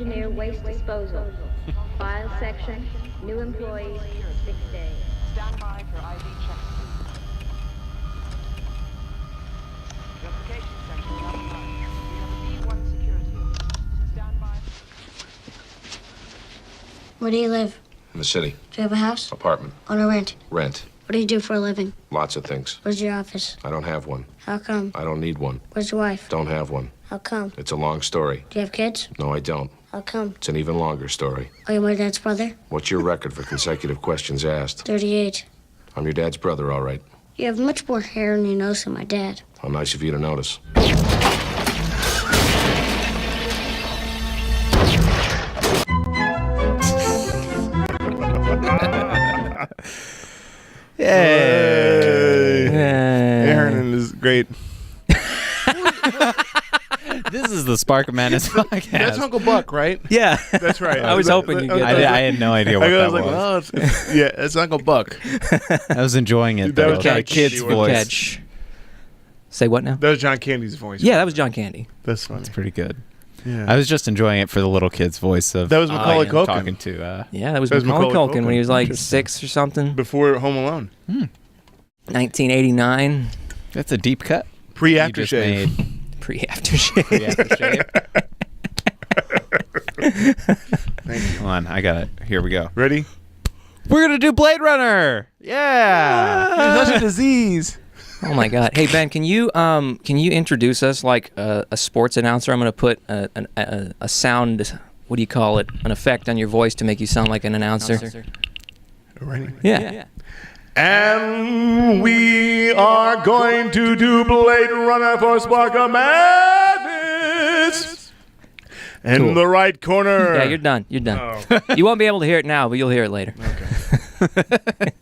Engineer Waste Disposal. File section, new employees, 6 days. Stand by for ID check. The application section is outside. We have a B1 security alert. Stand by. Where do you live? In the city. Do you have a house? Apartment. Own or rent? Rent. What do you do for a living? Lots of things. Where's your office? I don't have one. How come? I don't need one. Where's your wife? Don't have one. How come? It's a long story. Do you have kids? No, I don't. How come? It's an even longer story. Are you my dad's brother? What's your record for consecutive questions asked? 38. I'm your dad's brother, all right. You have much more hair on your nose than my dad. How nice of you to notice. Yay! Aaron is great. This is the Spark of Madness podcast. That's Uncle Buck, right? Yeah. That's right. I was hoping you'd get I had no idea what I that was like, was. well, yeah, it's Uncle Buck. I was enjoying it. That Though. was John The kid's Candy voice. Catch. Say what now? That was John Candy's voice. Yeah, that was John Candy. That's funny. It's pretty good. Yeah. I was just enjoying it for the little kid's voice of That was Macaulay Culkin. talking to. Yeah, that was That was Macaulay Macaulay Culkin when he was like Interesting. 6 or something. Before Home Alone. 1989. That's a deep cut. Pre You just aftershave. made Pre-aftershave. pre-aftershave. Come on, I got it. Here we go. Ready? We're gonna do Blade Runner. Yeah. Such a disease. Oh my God! Hey Ben, can you introduce us like a sports announcer? I'm gonna put a sound. What do you call it? An effect on your voice to make you sound like an announcer. Ready? Yeah. And we are going to do Blade Runner for Spark of Madness. In Cool. the right corner. Yeah, you're done. You're done. Oh. You won't be able to hear it now, but you'll hear it later. Okay.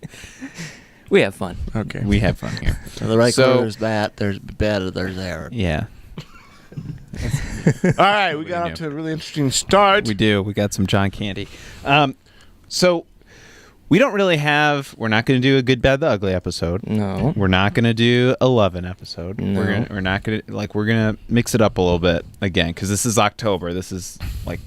We have fun. Okay. We have fun here. So the right So- corner is Bat, there's Bet, there's Aaron. Yeah, All right, we got knew. off to a really interesting start. we do. We got some John Candy. So we don't really have. We're not going to do a Good, Bad, the Ugly episode. No. We're not going to do a Lovin' episod. No. We're not going to we're going to mix it up a little bit again because this is October. This is like,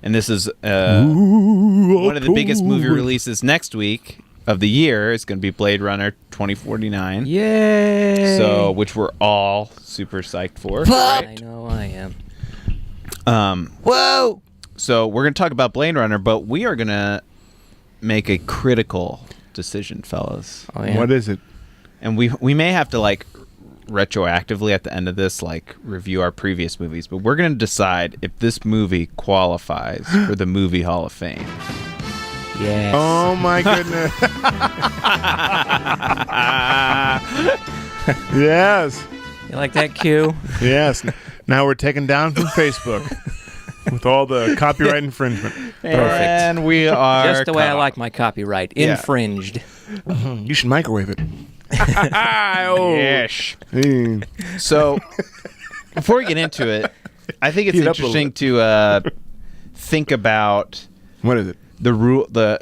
and this is one of the biggest movie releases next week of the year. Is going to be Blade Runner 2049. Yay! So, which we're all super psyched for. I know I am. Whoa! So we're going to talk about Blade Runner, but we are going to make a critical decision, fellas. Oh yeah. What is it? And we may have to like retroactively at the end of this like review our previous movies, but we're going to decide if this movie qualifies for the Movie Hall of Fame. Yes. Oh my goodness. Yes. You like that cue? Yes. Now we're taken down from Facebook with all the copyright infringement. And we are Just the way I cut like off. my copyright. Yeah. Infringed. You should microwave it. Yes. Mm. So before we get into it, I think it's Heat it up a little interesting to think about What is it? the rule. The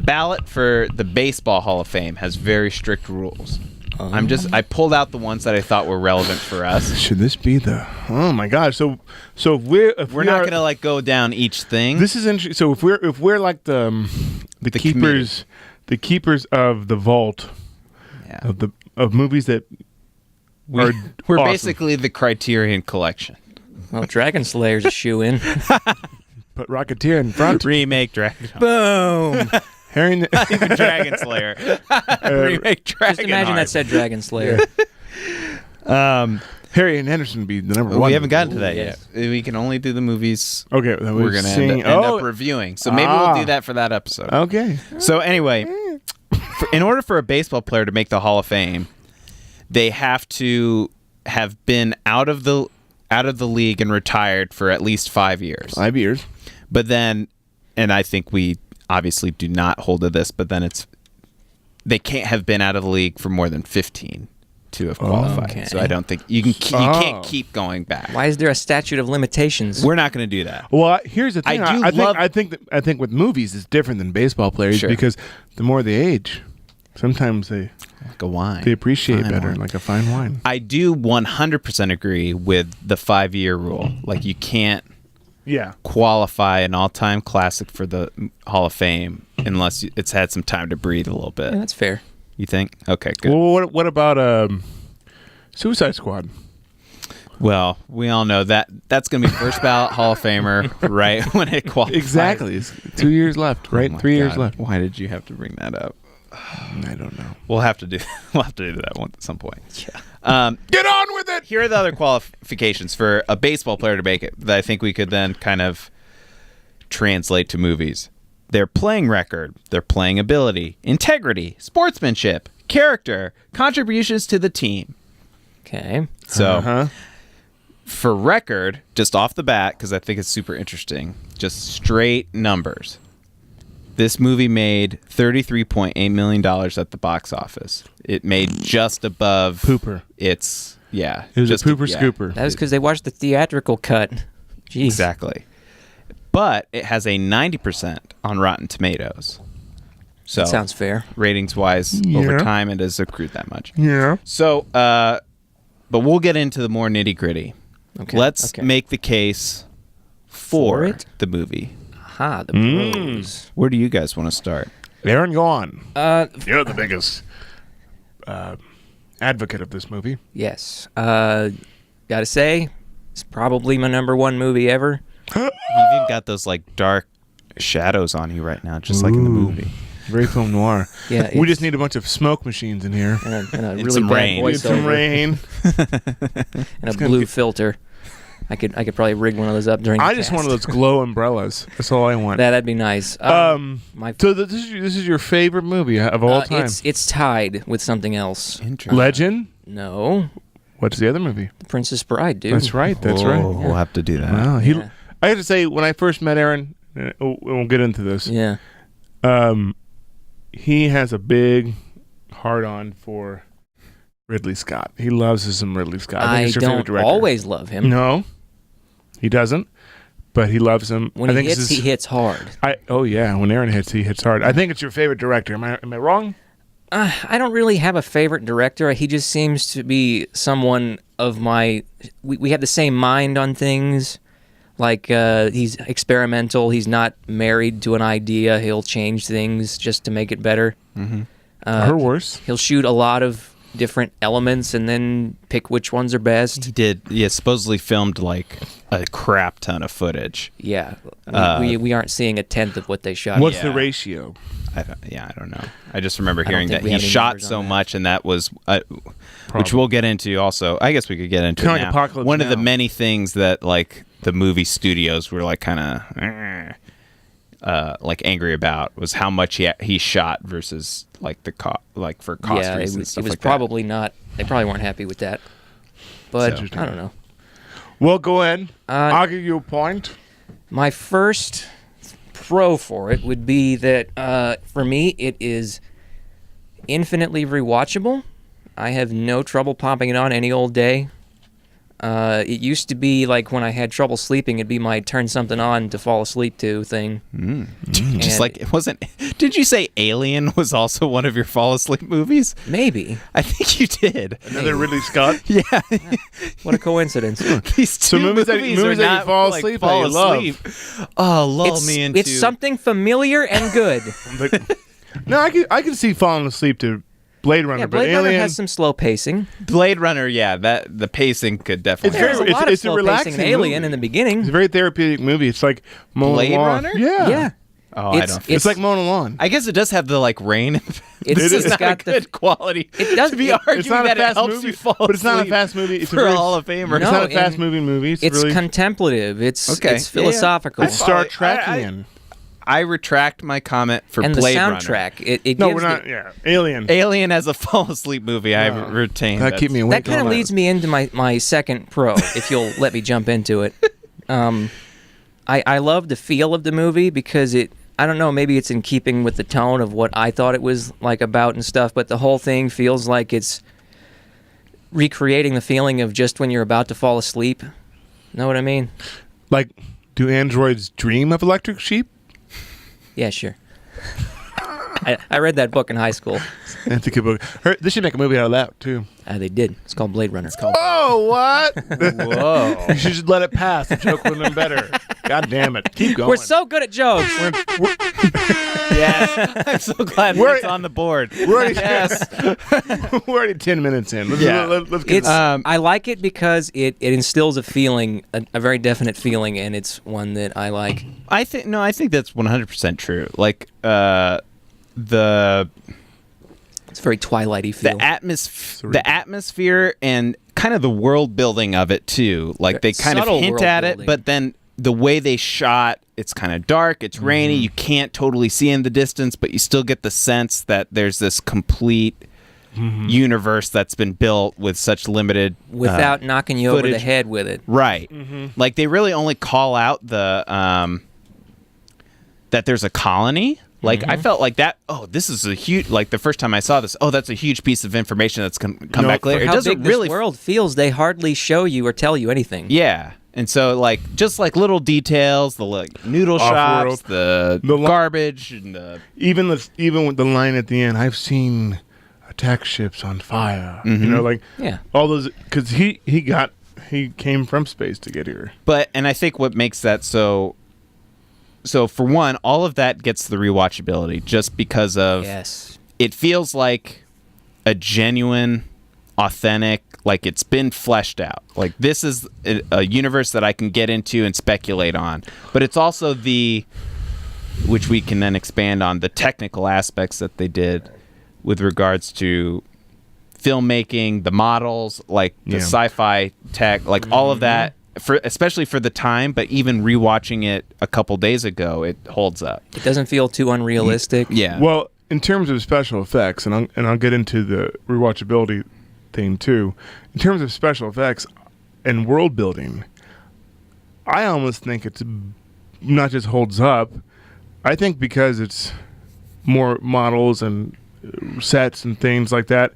ballot for the Baseball Hall of Fame has very strict rules. I pulled out the ones that I thought were relevant for us. Should this be the? Oh my gosh! So if we're We're not gonna like go down each thing. This is interesting. So if we're like the keepers, the keepers of the vault Yeah. of movies that are We're awesome. basically the Criterion Collection. Well, Dragon Slayer's a shoe-in. Put Rocketeer in front. Remake Dragon. Boom! Harry, Even Dragon Slayer. Remake Dragon. Just imagine that said Dragon Slayer. Harry and Henderson would be the number one. We haven't gotten to that Ooh, yet. We can only do the movies Okay, that we're was going to seeing. end up reviewing. So maybe we'll do that for that episode. Okay. So anyway, in order for a baseball player to make the Hall of Fame, they have to have been out of the league and retired for at least 5 years. 5 years. But then, and I think we obviously do not hold to this, but then they can't have been out of the league for more than 15 to have qualified. Okay. So I don't think you can't keep going back. Why is there a statute of limitations? We're not going to do that. Well, here's the thing. I I think with movies it's different than baseball players Sure. because the more they age, sometimes they Like a wine. appreciate Fine better, wine. like a fine wine. I do 100% agree with the 5-year rule. Like you can't qualify an all-time classic for the Hall of Fame unless it's had some time to breathe a little bit. Yeah, that's fair. You think? Okay, good. Well, what about Suicide Squad? Well, we all know that's going to be first ballot Hall of Famer right when it qualifies. Exactly. It's 2 years left, right? Oh my 3 years God. left. Why did you have to bring that up? I don't know. We'll have to do that one at some point. Yeah. Get on with it. Here are the other qualifications for a baseball player to make it that I think we could then kind of translate to movies. Their playing record, their playing ability, integrity, sportsmanship, character, contributions to the team. Okay. So, for record, just off the bat, because I think it's super interesting, just straight numbers. This movie made $33.8 million at the box office. It made just above Pooper. Its, yeah. It was just a pooper scooper. That was because they watched the theatrical cut. Jeez. Exactly. But it has a 90% on Rotten Tomatoes. So That sounds fair. ratings-wise, over time, it has accrued that much. Yeah. So, but we'll get into the more nitty-gritty. Okay. Let's okay. make the case for it? the movie. Aha, the pros. Where do you guys want to start? Aaron, go on. Uh, You're the biggest advocate of this movie. yes. Gotta say, it's probably my number one movie ever. You even got those like dark shadows on you right now, just like in the movie. Very film noir. Yeah, We it's- just need a bunch of smoke machines in here. And a really some bad rain. Need some voiceover rain. and a gonna blue be- filter. I could probably rig one of those up during. I the just cast. want those glow umbrellas. That's all I want. That'd be nice. My So this is your favorite movie of all time. it's tied with something else. Interesting. Legend. No, What's the other movie? The Princess Bride, dude. That's right. That's Whoa, right. We'll have to do that. Wow. Yeah. I have to say, when I first met Aaron, we'll get into this. Yeah. He has a big hard-on for Ridley Scott. He loves some Ridley Scott. I think I he's your favorite don't director. always love him. No, he doesn't. But he loves him. When I he think hits, this he is- hits hard. Oh yeah, when Aaron hits, he hits hard. I think it's your favorite director. Am I wrong? I don't really have a favorite director. He just seems to be someone of my. We have the same mind on things. Like he's experimental. He's not married to an idea. He'll change things just to make it better. Or worse. He'll shoot a lot of different elements and then pick which ones are best. He did. Yeah, supposedly filmed like a crap ton of footage. Yeah, we aren't seeing a tenth of what they shot. What's Yeah. the ratio? I don't know. I just remember don't hearing think that we he have any shot numbers on so that. much, and that was, which we'll get into also. I guess we could get into Kinda it like now. Apocalypse One of the Now. many things that like the movie studios were like kind of like angry about was how much he shot versus like the like for cost Yeah, it reasons and was, stuff it was like probably not. They probably weren't happy with that. But So- I don't know. Well, go ahead. I'll give you a point. My first pro for it would be that for me it is infinitely rewatchable. I have no trouble popping it on any old day. It used to be like when I had trouble sleeping, it'd be my turn something on to fall asleep to thing. that. Just And- like it wasn't. Did you say Alien was also one of your fall asleep movies? Maybe. I think you did. Another Ridley Scott. Yeah. What a coincidence. These two movies that- movies movies are that you not fall like, asleep at, fall you love. asleep. Oh, lull me into It's something familiar and good. No, I can see falling asleep to Blade Runner, Yeah, but Blade Runner Alien. has some slow pacing. Blade Runner. Yeah, that the pacing could definitely. It's There's a very- lot of it's a slow relaxing pacing in Alien movie. in the beginning. It's a very therapeutic movie. It's like Mona Blade Lawn. Runner? Yeah. Yeah. Oh, I It's- don't. It's like Mona Lawn. I guess it does have the like rain. It's- this is it's not got a the- good quality. It does- to be it- arguing It's not a that it fast helps movie, you fall but it's not a asleep fast movie. It's a for very- a Hall of Famer. It's No, not a fast and movie movie. It's really contemplative. It's Okay. it's Yeah, yeah. philosophical. it's Star I- Trekian. I retract my comment for And the Blade Runner. soundtrack, it No, gives we're not. the- Yeah, Alien. Alien as a fall asleep movie. I retain That keep me awake. that kind of all night. leads me into my second pro, if you'll let me jump into it. I love the feel of the movie because I don't know, maybe it's in keeping with the tone of what I thought it was like about and stuff, but the whole thing feels like it's recreating the feeling of just when you're about to fall asleep. Know what I mean? Like, do androids dream of electric sheep? Yeah, sure. I read that book in high school. That's a good book. They should make a movie out of that too. They did. It's called Blade Runner. It's called. Oh, what? Whoa. You should just let it pass. The joke would have been better. God damn it. Keep going. We're so good at jokes. Yes. I'm so glad We're- it's on the board. We're already, Yes. we're already 10 minutes in. Let's, Yeah. let's get It's. I like it because it instills a feeling, a very definite feeling, and it's one that I like. I think that's 100% true. Like the It's very Twilighty feel. the atmosphere and kind of the world building of it too. Like they kind of Subtle hint world at it, building. but then the way they shot, it's kind of dark, it's rainy, you can't totally see in the distance, but you still get the sense that there's this complete universe that's been built with such limited Without knocking you over the footage. head with it. Right. Like they really only call out the that there's a colony. Like I felt like that. Oh, this is a huge. Like the first time I saw this. Oh, that's a huge piece of information that's come back later. For It how doesn't big really. this world feels, they hardly show you or tell you anything. Yeah, and so like just like little details, the like noodle Off-world. shops, the garbage, and the even with the line at the end, I've seen attack ships on fire. You know, like Yeah. all those, because he came from space to get here. and I think what makes that so for one, all of that gets the rewatchability just because of Yes. it feels like a genuine, authentic, like it's been fleshed out. Like this is a universe that I can get into and speculate on. But it's also which we can then expand on, the technical aspects that they did with regards to filmmaking, the models, like the Yeah. sci-fi tech, like all of that. Especially for the time, but even rewatching it a couple days ago, it holds up. It doesn't feel too unrealistic. Yeah. Well, in terms of special effects, and I'll get into the rewatchability thing too. In terms of special effects and world building, I almost think it's not just holds up. I think because it's more models and sets and things like that,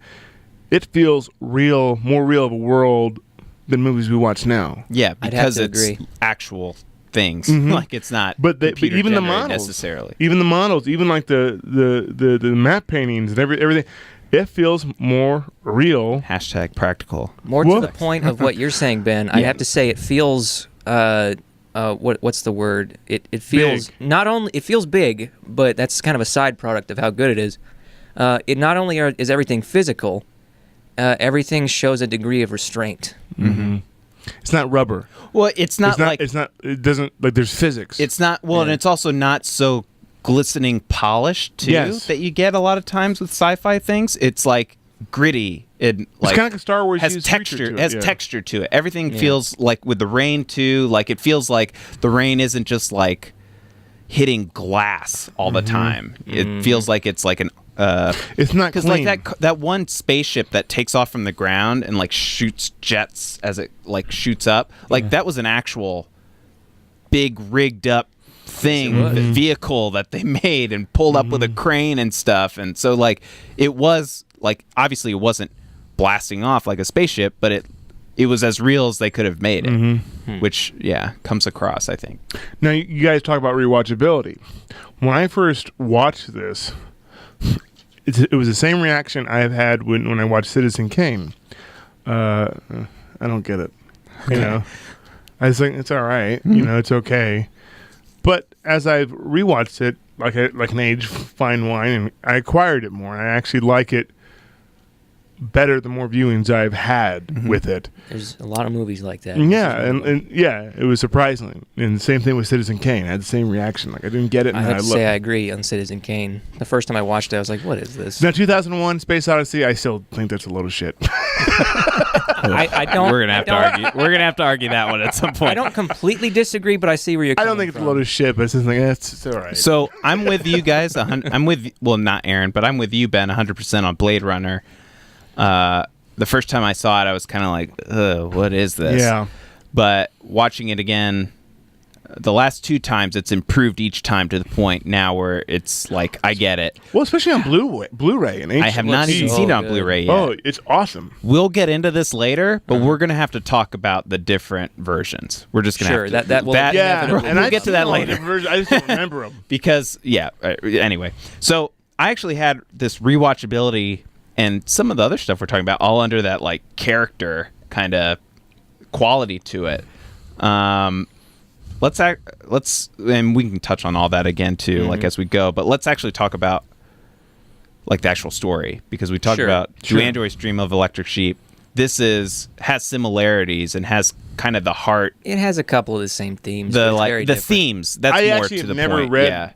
it feels real, more real of a world than movies we watch now. Yeah, I'd have because to it's agree. actual things. Like it's not But even the computer-generated models necessarily. even the models, even like the map paintings and everything, it feels more real. Hashtag practical. More Well- to the point of what you're saying, Ben, I have to say it feels what's the word? It feels not only it feels big, but that's kind of a side product of how good it is. It not only is everything physical, everything shows a degree of restraint. It's not rubber. Well, it's not like it doesn't, like, there's physics. it's not well, and it's also not so glistening polished too Yes. that you get a lot of times with sci-fi things. It's like gritty and like kind of like a Star Wars has used texture. feature to It it, has yeah. texture to it. Everything feels like with the rain too. Like it feels like the rain isn't just like hitting glass all the time. It feels like it's like an It's not because clean. like that one spaceship that takes off from the ground and like shoots jets as it like shoots up, like that was an actual big rigged up thing, vehicle that they made and pulled up with a crane and stuff. And so like it was like obviously it wasn't blasting off like a spaceship, but it was as real as they could have made it, which comes across, I think. Now, you guys talk about rewatchability. When I first watched this, it was the same reaction I've had when I watched Citizen Kane. I don't get it. You know, I was like, it's all right. You know, it's okay. But as I've rewatched it, like an aged fine wine, and I acquired it more. I actually like it better the more viewings I've had with it. There's a lot of movies like that. Yeah, and yeah, it was surprising. And the same thing with Citizen Kane. I had the same reaction. Like, I didn't get it. I And have to loved say it. I agree on Citizen Kane. The first time I watched it, I was like, what is this? Now, 2001: Space Odyssey. I still think that's a load of shit. I don't. We're gonna have to argue. We're gonna have to argue that one at some point. I don't completely disagree, but I see where you're I coming don't think it's a from. load of shit, but it's just like it's all right. So I'm with you guys. I'm with not Aaron, but I'm with you, Ben, 100% on Blade Runner. The first time I saw it, I was kind of like, ugh, what is this? Yeah. But watching it again, the last two times, it's improved each time to the point now where it's like, I get it. Well, especially on Blu-ray and I have not even so seen it on good. Blu-ray yet. Oh, it's awesome. We'll get into this later, but we're going to have to talk about the different versions. We're just going to Sure, have to. that will Yeah, inevitably- and we'll I've get to seen that all the later. versions. I just don't remember them. Because, anyway. So I actually had this rewatchability and some of the other stuff we're talking about all under that like character kind of quality to it. Let's and we can touch on all that again too, like as we go. But let's actually talk about like the actual story, because we talked about Do Androids Dream of Electric Sheep. This has similarities and has kind of the heart. It has a couple of the same themes. The but it's like very the different. themes. That's I more actually to the never point. read Yeah.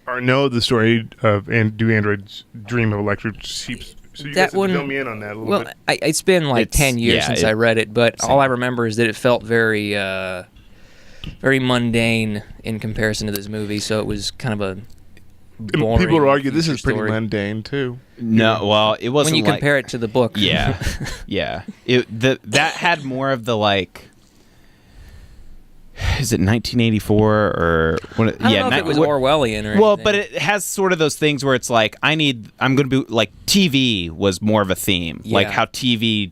or know the story of Do Androids Dream of Electric Sheep. So you That guys have one- to fill me in on that a little Well, bit. it's been like It's- 10 years yeah, since it- I read it, but same. all I remember is that it felt very, very mundane in comparison to this movie. So it was kind of a boring. People would argue this future is pretty story. mundane too. No, well, it wasn't when you like, compare it to the book. Yeah, yeah. That had more of the like. Is it 1984 or what? I don't know if it was Orwellian or well, anything. but it has sort of those things where it's like I'm going to be like TV was more of a theme, like Yeah. how TV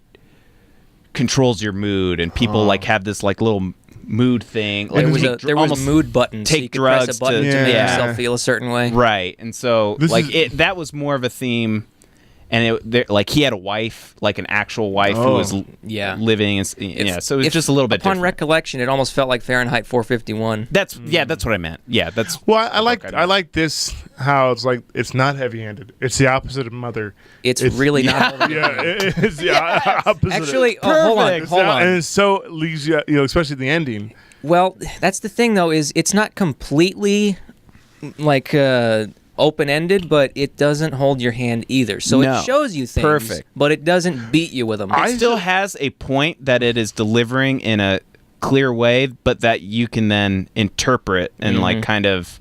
controls your mood and people like have this like little mood thing. Like there was a mood button. So take you could press drugs a button to- to make Yeah. yourself feel a certain way. right, and so This like is- that was more of a theme. And like he had a wife, like an actual wife who was Yeah. living. And, yeah, so it was just a little bit Upon different. recollection, it almost felt like Fahrenheit 451. That's what I meant. Yeah, that's Well, I like this how it's like it's not heavy-handed. It's the opposite of Mother. It's really not. Yeah, it's the opposite. Actually, hold on, It's hold not- on. and so it leaves you, especially the ending. Well, that's the thing, though, is it's not completely open-ended, but it doesn't hold your hand either. So No. it shows you things, Perfect. but it doesn't beat you with them. it still has a point that it is delivering in a clear way, but that you can then interpret and like kind of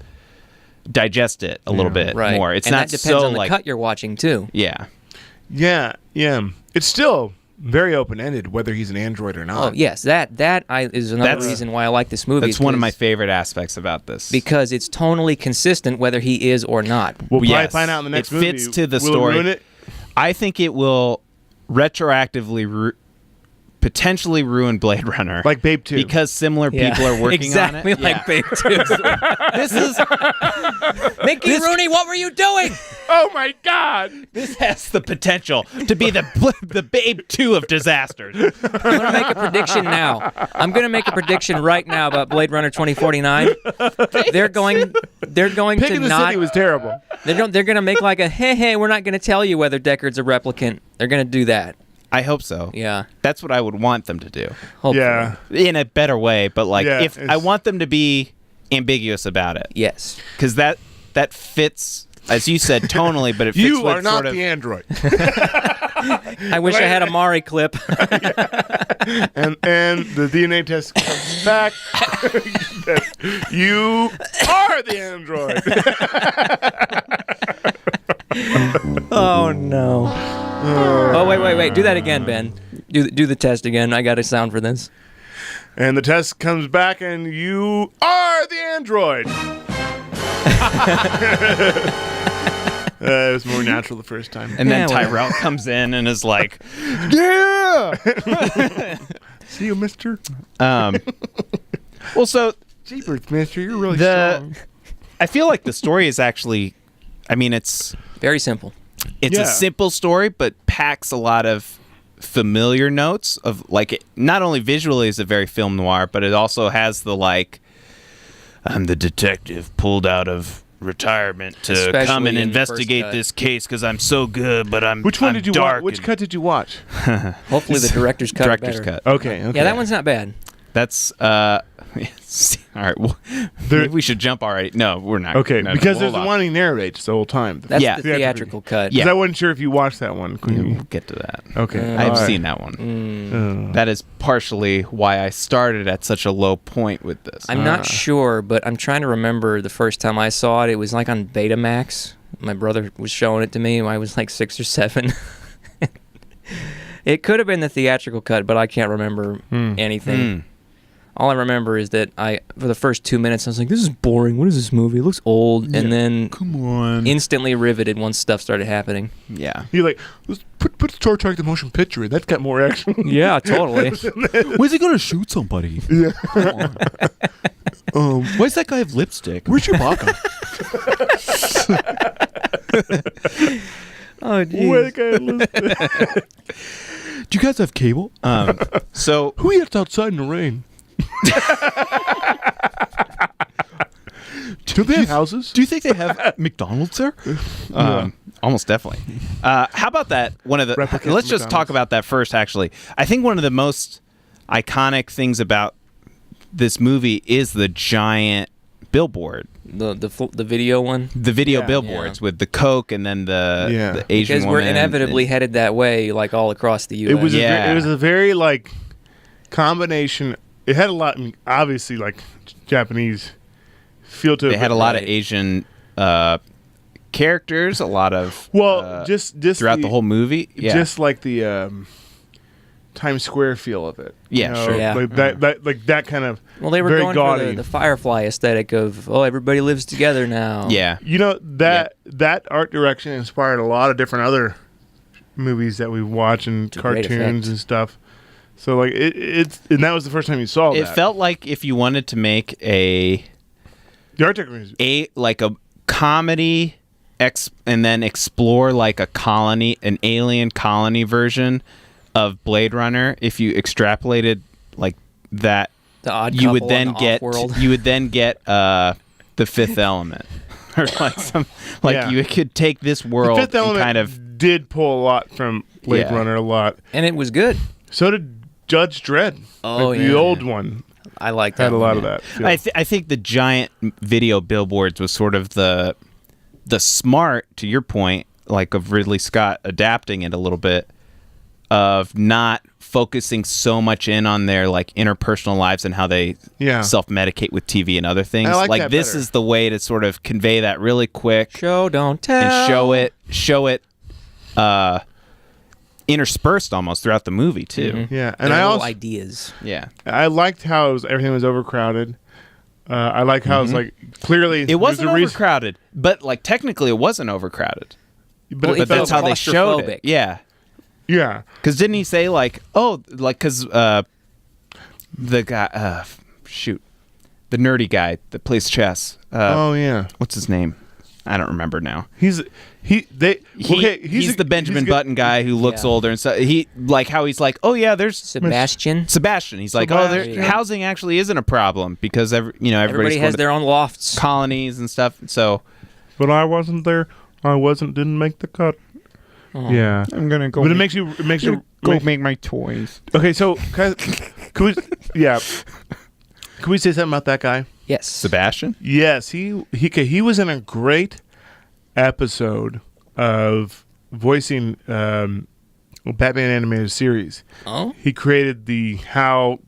digest it a little bit right. more. It's and not that depends so on the like cut you're watching, too. yeah. Yeah. It's still very open-ended whether he's an android or not. Oh, yes, that is another That's- reason why I like this movie. That's one of my 'cause- favorite aspects about this. Because it's tonally consistent whether he is or not. We'll probably Yes. find out in the next It movie. fits to the Will it story. ruin it? I think it will retroactively potentially ruin Blade Runner. Like Babe 2. Because similar people are working exactly on it. like Babe 2. This is Mickey Rooney, what were you doing? Oh my God! this has the potential to be the Babe 2 of disasters. I'm going to make a prediction now. I'm going to make a prediction right now about Blade Runner 2049. They're going Pig to in the not. City was terrible. They're going to make like a hey, we're not going to tell you whether Deckard's a replicant. They're going to do that. I hope so. Yeah. That's what I would want them to do. Hopefully. Yeah. In a better way, but like Yeah, if I it's- want them to be ambiguous about it. Yes. Cuz that fits, as you said, tonally, but it fits You with are not sort of the android. I wish I had a Mari clip. and the DNA test comes back that you are the android. Oh no. Oh wait. Do that again, Ben. Do the test again. I got a sound for this. And the test comes back and you are the android. It was more natural the first time. and then Yeah, well. Tyrell comes in and is like, "Yeah." See you, mister. Well, so Jeepers, mister, you're really the strong. I feel like the story is actually, I mean, it's Very simple. a Yeah. simple story, but packs a lot of familiar notes of like not only visually is it very film noir, but it also has the like I'm the detective pulled out of retirement to Especially come and in the first investigate cut. this case because I'm so good, but Which one I'm did you dark watch? Which and- cut did you watch? Hopefully the director's cut. Director's better. cut. Okay. Yeah, that one's not bad. That's all right. Well, maybe we should jump already. No, we're not. Okay, No, because hold there's the on. one he narrates the whole time. That's Yeah. the theatrical cut. Yeah. 'Cause I wasn't sure if you watched that one. We'll get to that. Okay. I've all right. seen that one. That is partially why I started at such a low point with this. I'm not sure, but I'm trying to remember the first time I saw it. It was like on Betamax. My brother was showing it to me when I was like 6 or 7. It could have been the theatrical cut, but I can't remember anything. All I remember is that for the first 2 minutes, I was like, this is boring. What is this movie? It looks old. And then Come on. instantly riveted once stuff started happening. Yeah. You're like, let's put Star Trek the motion picture in. That's got more action. Yeah, totally. Where's he gonna shoot somebody? Yeah. Why does that guy have lipstick? Where's Chewbacca? Oh, Wake up, listen. Do you guys have cable? So Who eats outside in the rain? Do they have houses? do you think they have McDonald's there? Almost definitely. How about that? Replicate Let's just talk McDonald's. about that first. Actually, I think one of the most iconic things about this movie is the giant billboard, The video one. the video Yeah. billboards with the Coke and then the Asian Because we're woman. inevitably headed that way, like all across the U.S. It was Yeah. it was a very like combination. It had a lot, obviously, like Japanese feel to it. They had a but- lot of Asian characters, a lot of just throughout the whole movie. Yeah, just like the Times Square feel of it. Yeah, sure. Yeah. Like that kind of. Well, they were very going gaudy. for the Firefly aesthetic of everybody lives together now. yeah. You know that art direction inspired a lot of different other movies that we watch and To great cartoons effect. and stuff. So like it's and that was the first time you saw It that. felt like if you wanted to make the art direction. a comedy and then explore like an alien colony version of Blade Runner, if you extrapolated like that, The Odd you would Couple then on the get Offworld. The Fifth Element, or like some like Yeah. you could take this The world Fifth and Element kind of did pull a lot from Blade Yeah. Runner, a lot. And it was good. So did Judge Dredd. Oh, Like, yeah. the old one I like that. had a one, lot of yeah. that. feel. I think the giant video billboards was sort of the smart, to your point, like of Ridley Scott adapting it a little bit, of not focusing so much in on their like interpersonal lives and how they Yeah. self-medicate with TV and other things. I like that this better. is the way to sort of convey that really quick Show, don't tell. and show it interspersed almost throughout the movie too. Yeah, And and I little also ideas. Yeah. I liked how everything was overcrowded. I like how it's like clearly It wasn't there's a reason, overcrowded, but like technically it wasn't overcrowded. but, Well, it But felt- that's how they showed claustrophobic. it. Yeah. yeah. Because didn't he say like, because the guy, the nerdy guy that plays chess. Oh yeah, What's his name? I don't remember now. he's He's the Benjamin good- Button guy who looks Yeah. older and so he's like, oh yeah, there's Sebastian. Sebastian. He's like, Sebastian. housing actually isn't a problem because everybody's Everybody going has to their own lofts. colonies and stuff. So But I wasn't there. Didn't make the cut. Oh. Yeah, I'm gonna go. but it makes you make my toys. Okay, so can we say something about that guy? Yes. Sebastian. Yes, he was in a great episode of voicing Batman animated series. Oh. He created the HAL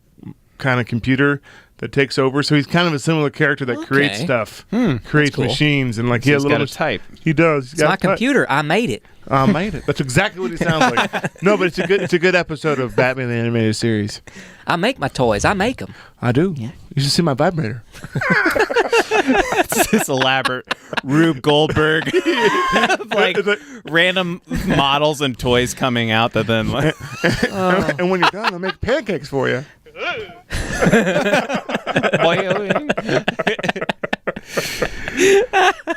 kind of computer that takes over. So he's kind of a similar character that creates Okay. stuff, creates cool. machines, and like he He's has a got little. a type. He does. He's It's got my a type. computer. I made it. I made it. That's exactly what he sounds like. No, but it's a good episode of Batman the animated series. I make my toys. I make them. I do. Yeah. You should see my vibrator. It's this elaborate Rube Goldberg, like random models and toys coming out that then like, And when you're done, I'll make pancakes for you.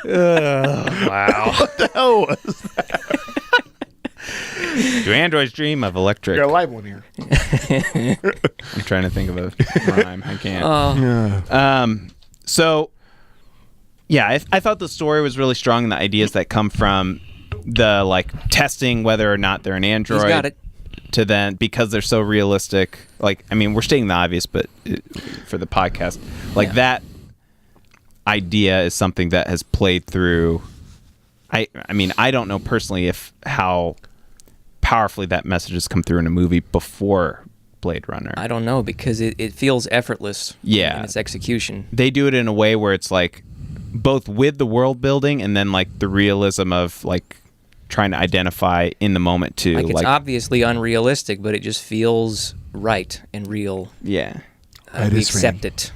wow. What the hell was that? Do androids dream of electric? Got a live one here. I'm trying to think of a rhyme. I can't. Yeah. So, yeah, I thought the story was really strong and the ideas that come from the like testing whether or not they're an android. He's got it. To then, because they're so realistic. Like, I mean, we're stating the obvious, but for the podcast, like Yeah. that idea is something that has played through. I mean, I don't know personally how powerfully that message has come through in a movie before Blade Runner. I don't know because it feels effortless. Yeah. In its execution. They do it in a way where it's like both with the world building and then like the realism of like trying to identify in the moment too. Like it's obviously unrealistic, but it just feels right and real. Yeah. That We is accept it.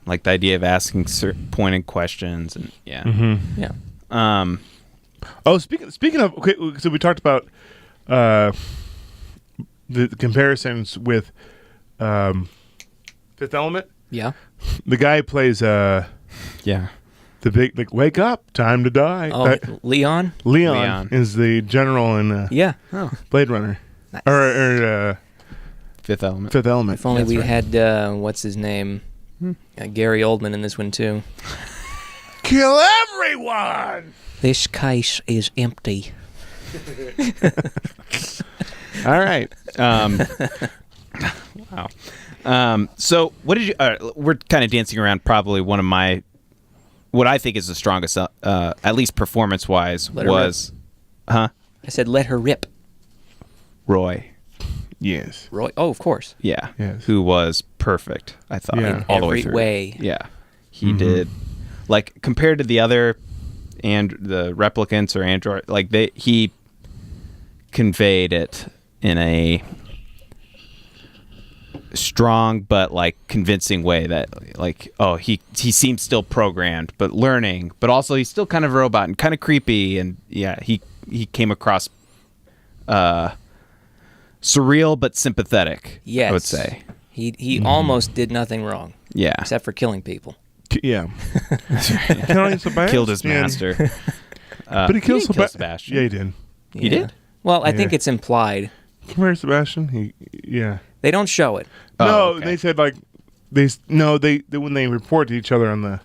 Like the idea of asking certain pointed questions and yeah. Mm-hmm. Yeah. Oh, speaking of, okay, so we talked about the comparisons with Fifth Element. Yeah. The guy who plays Yeah. the big like wake up, time to die. Oh, Leon. Leon Leon. is the general in Yeah. Oh, Blade Runner nice. or Fifth Element. Fifth Element. If only That's we right. had what's his name, Gary Oldman in this one too. Kill everyone. This case is empty. All right. Wow. So what did you? We're kind of dancing around probably one of my, what I think is the strongest, at least performance-wise, Let her was, huh? I said, let her rip. Roy. Yes. Roy. Oh, of course. Yeah. Yes. Who was perfect, I thought, Yeah. all the way Every through. way. Yeah. He did. Like, compared to the other, and the replicants or android, like, he conveyed it in a strong but like convincing way that like, oh, he seems still programmed but learning, but also he's still kind of a robot and kind of creepy, and yeah, he came across surreal but sympathetic. Yes. I would say. He almost did nothing wrong. Yeah. Except for killing people. Yeah. Killing Sebastian. Killed his master. But he killed didn't kill Sebastian. Yeah, he did. He did? Well, I think Yeah. it's implied. Come here, Sebastian. Yeah. They don't show it. Oh, No, okay. they said like they when they report to each other on the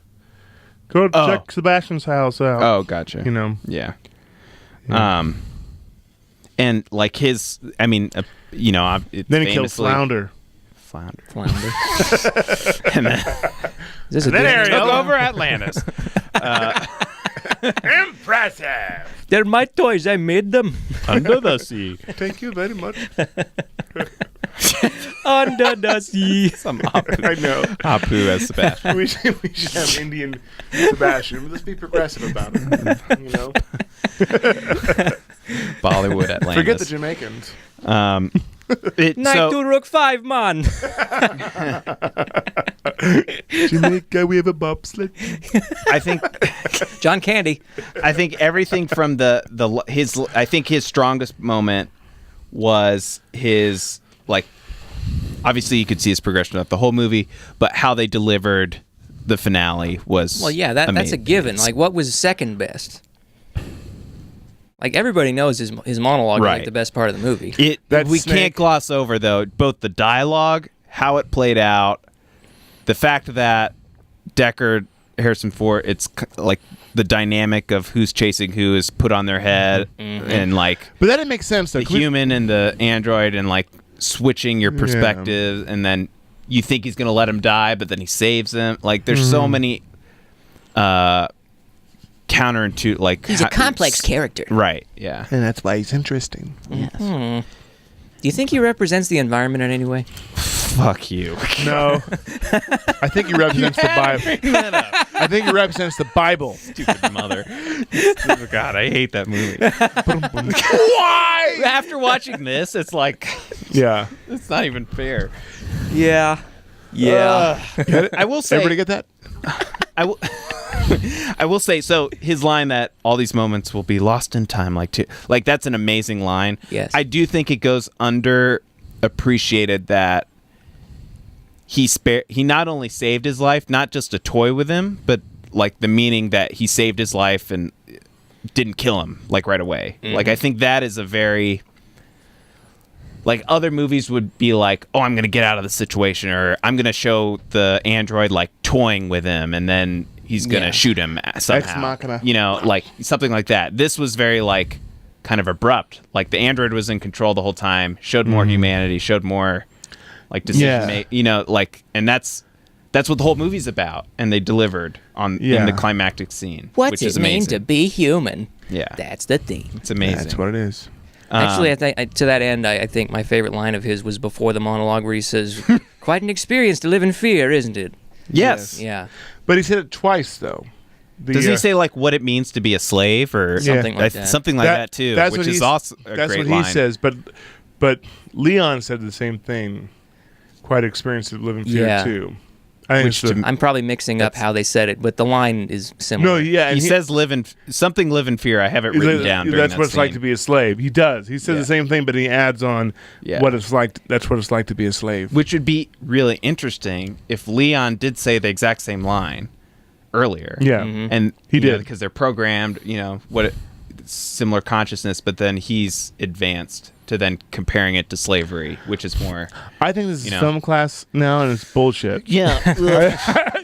go check Sebastian's house out. Oh, gotcha. You know. Yeah. And like his, I mean, Then he killed Flounder. Flounder. Is And then, this a then good- Ariel- took over Atlantis. Impressive. They're my toys. I made them. Under the sea. Thank you very much. Under the sea. Some Apu. I know. Apu as Sebastian. we should have Indian Sebastian. Let's be progressive about it. You know. Bollywood Atlantis. Forget the Jamaicans. Night so, to Rook 5, man. Jamaica, we have a bobsled. I think John Candy. everything from I think his strongest moment was his, like, obviously you could see his progression throughout the whole movie, but how they delivered the finale was Well, yeah, that's a amazing. given. Like, what was second best? Like, everybody knows his monologue is Right. like the best part of the movie. That We snake. can't gloss over, though, both the dialogue, how it played out, the fact that Deckard, Harrison Ford, it's like the dynamic of who's chasing who is put on their head, and like But that didn't make sense. Though. the human and the android, and like switching your Yeah. perspective, and then you think he's gonna let him die, but then he saves him. Like, there's so many counterintuitive, like He's a complex character. right? Yeah. And that's why he's interesting. Do you think he represents the environment in any way? Fuck you. No. I think he represents the Bible. I think he represents the Bible. Stupid mother. God, I hate that movie. Why? After watching this, it's like, Yeah. it's not even fair. Yeah. Yeah. I will say, Everybody get that? I will say, so his line that all these moments will be lost in time, like that's an amazing line. Yes. I do think it goes underappreciated that he not only saved his life, not just a toy with him, but like the meaning that he saved his life and didn't kill him like right away. Like, I think that is a very, like, other movies would be like, oh, I'm going to get out of the situation, or I'm going to show the android like toying with him, and then he's going to Yeah. shoot him somehow. Ex machina. You know, like something like that. This was very like kind of abrupt. Like, the android was in control the whole time, showed more humanity, showed more like decision make, you know, like, and that's what the whole movie's about, and they delivered in Yeah. the climactic scene. What's which it is mean amazing. to be human? Yeah. That's the theme. It's amazing. That's what it is. Actually, I think to that end, I think my favorite line of his was before the monologue where he says, "Quite an experience to live in fear, isn't it?" Yes. Yeah. But he said it twice, though. Does he say like what it means to be a slave or Something like that. Something like that too, That's which what is he's- also a That's great what line. he says. But Leon said the same thing. Quite experienced to live in fear Yeah. too. I think Which it's the- I'm probably mixing up how they said it, but the line is similar. no, yeah, and He says live in fear. I have it he's written like, down. during that's that what it's like scene. to be a slave. He does. He says Yeah. the same thing, but he adds on Yeah. what it's like. That's what it's like to be a slave. Which would be really interesting if Leon did say the exact same line, earlier. Yeah. And He you know, did. because they're programmed, similar consciousness, but then he's advanced to then comparing it to slavery, which is more. I think this is You know. film class now, and it's bullshit. Yeah.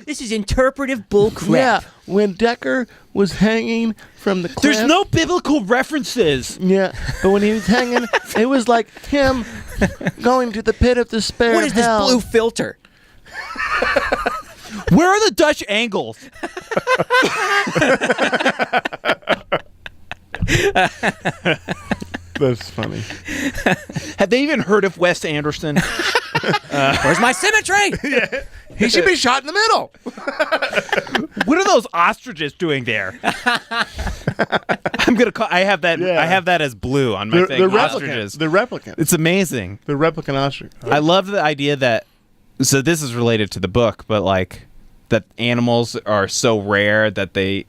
This is interpretive bullcrap. Yeah. When Decker was hanging from the cliff. There's no biblical references. Yeah. But when he was hanging, it was like him going to the pit of despair. What is of this hell. blue filter? Where are the Dutch angles? That's funny. Have they even heard of Wes Anderson? Where's my symmetry? He should be shot in the middle. What are those ostriches doing there? I'm gonna call. I have that. Yeah. I have that as blue on my thing. The replicant. Ostriches. The replicant. It's amazing. The replicant ostrich. I love the idea that. So this is related to the book, but like that animals are so rare that they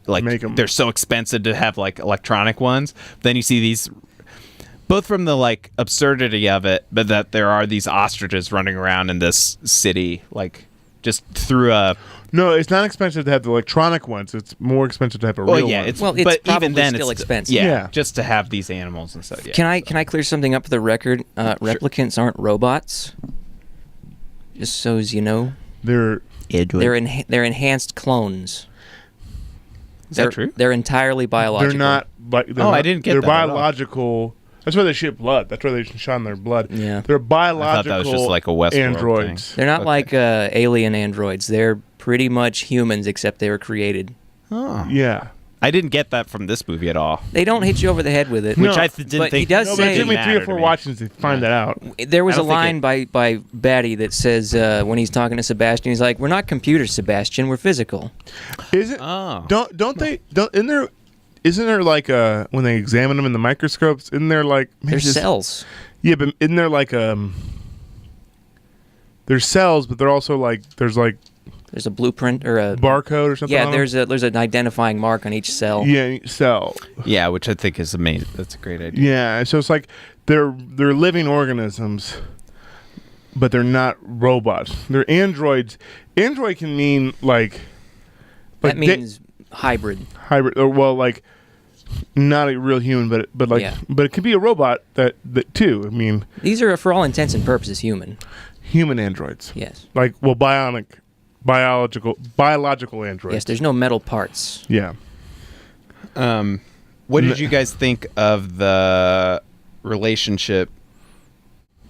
like Make 'em. they're so expensive to have like electronic ones. Then you see these. Both from the like absurdity of it, but that there are these ostriches running around in this city, like just through a. No, it's not expensive to have the electronic ones. It's more expensive to have a Well, real yeah, one. it's Well, it's but probably even then still it's expensive. Yeah, Yeah. just to have these animals and stuff. Yeah. Can I clear something up for the record? Replicants aren't robots. Just so as you know, They're they're enhanced clones. Is that true? They're entirely biological. they're not like. They're Oh, I not- didn't get They're that at all. biological. That's why they shit blood. That's why they shine their blood. Yeah. They're biological. I thought that was just like a Westworld androids. thing. They're not Okay. like alien androids. They're pretty much humans, except they were created. Oh. Yeah. I didn't get that from this movie at all. They don't hit you over the head with it. No. Which I didn't But think. he does No, but it say- took me 3 or mattered 4 to me. watchings to find that out. There was I a don't think line by Batty that says when he's talking to Sebastian, he's like, "We're not computers, Sebastian. We're physical." Is it? Oh. Isn't there like when they examine them in the microscopes? Isn't there like maybe They're just- cells. Yeah, but isn't there like there's cells, but they're also like there's like There's a blueprint or a barcode or something. yeah. on There's an identifying mark on each cell. them? Yeah, cell. Yeah, which I think is amazing. That's a great idea. Yeah, so it's like they're living organisms, but they're not robots. They're androids. Android can mean like That they- means hybrid. hybrid, or well, like not a real human, but like Yeah. but it could be a robot that too. I mean, These are, for all intents and purposes, human. human androids. Yes. Like biological androids. Yes. There's no metal parts. Yeah. What did you guys think of the relationship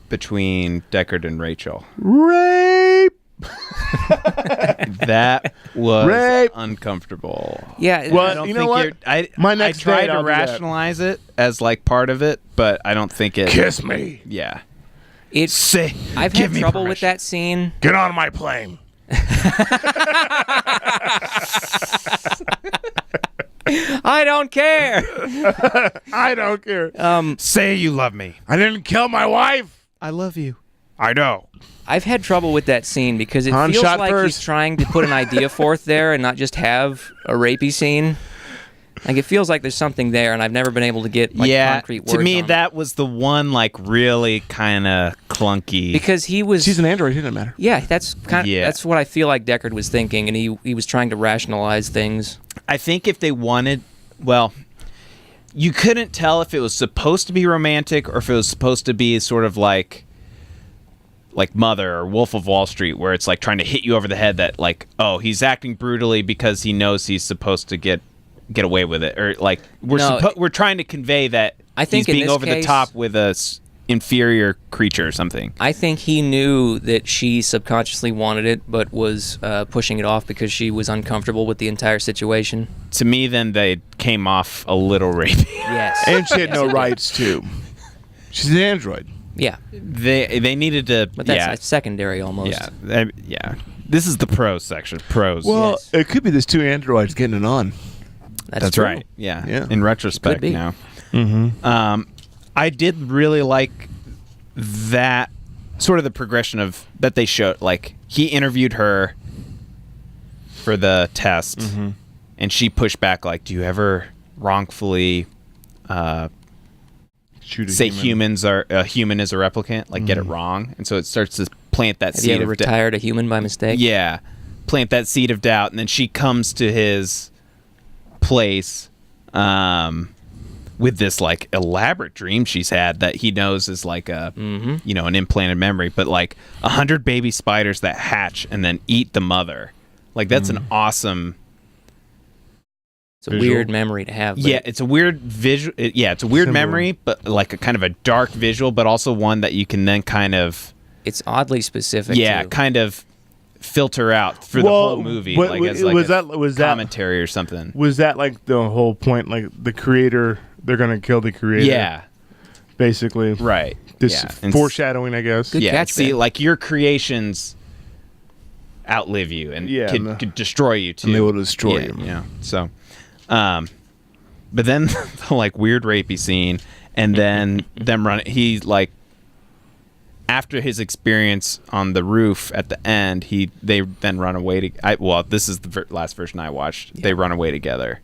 between Deckard and Rachel? Rape. That was Rape. Yeah. uncomfortable. Well, I don't you know think what? you're- I My next I try date, to I'll do that. rationalize it as like part of it, but I don't think it. Kiss me. Yeah. It's. Say. I've give had me trouble with permission. that scene. Get on my plane. I don't care. I don't care. Say you love me. I didn't kill my wife. I love you. I know. I've had trouble with that scene because it Han feels shot like first. he's trying to put an idea forth there and not just have a rapey scene. Like it feels like there's something there, and I've never been able to get like yeah. concrete words To me, on it. that was the one like really kind of clunky. because he was. She's an android. It doesn't matter. yeah, that's kind of Yeah. that's what I feel like Deckard was thinking, and he was trying to rationalize things. I think if they wanted, well, you couldn't tell if it was supposed to be romantic or if it was supposed to be sort of like Mother or Wolf of Wall Street, where it's like trying to hit you over the head that like, oh, he's acting brutally because he knows he's supposed to get away with it, or like we're trying to convey that I think he's in being this over the case- top with a inferior creature or something. I think he knew that she subconsciously wanted it, but was pushing it off because she was uncomfortable with the entire situation. To me, then they came off a little rapey. Yes. And she had no rights too. She's an android. Yeah, They needed to. but that's secondary almost. Yeah. This is the pros section. Pros. Well, Yes. it could be this 2 androids getting it on. That's true. right. Yeah. Yeah. In retrospect Could be. now. Mm-hmm. I did really like that sort of the progression of that they showed. Like he interviewed her for the test, and she pushed back. Like, do you ever wrongfully Shoot a say human. a human is a replicant? Like, get it wrong, and so it starts to plant that Have seed you ever of retired a human by mistake? yeah, plant that seed of doubt, and then she comes to his place with this like elaborate dream she's had that he knows is like a you know, an implanted memory, but like 100 baby spiders that hatch and then eat the mother. Like that's an awesome. It's a weird memory to have. But Yeah, it's a weird visual. It's a weird memory, but like a kind of a dark visual, but also one that you can then kind of it's oddly specific. too. kind of filter out for the whole movie, what- like as like was a that- was that- commentary or something. Was that like the whole point? Like the creator, they're gonna kill the creator. Yeah, basically. right. This yeah. And foreshadowing, I guess. Good yeah, catch, see, Ben. like your creations outlive you and Yeah, and could destroy you too. and they will destroy yeah, you. Yeah. So, but then the like weird rapey scene, and then them running. He like after his experience on the roof at the end, they then run away to. This is the last version I watched. They run away together.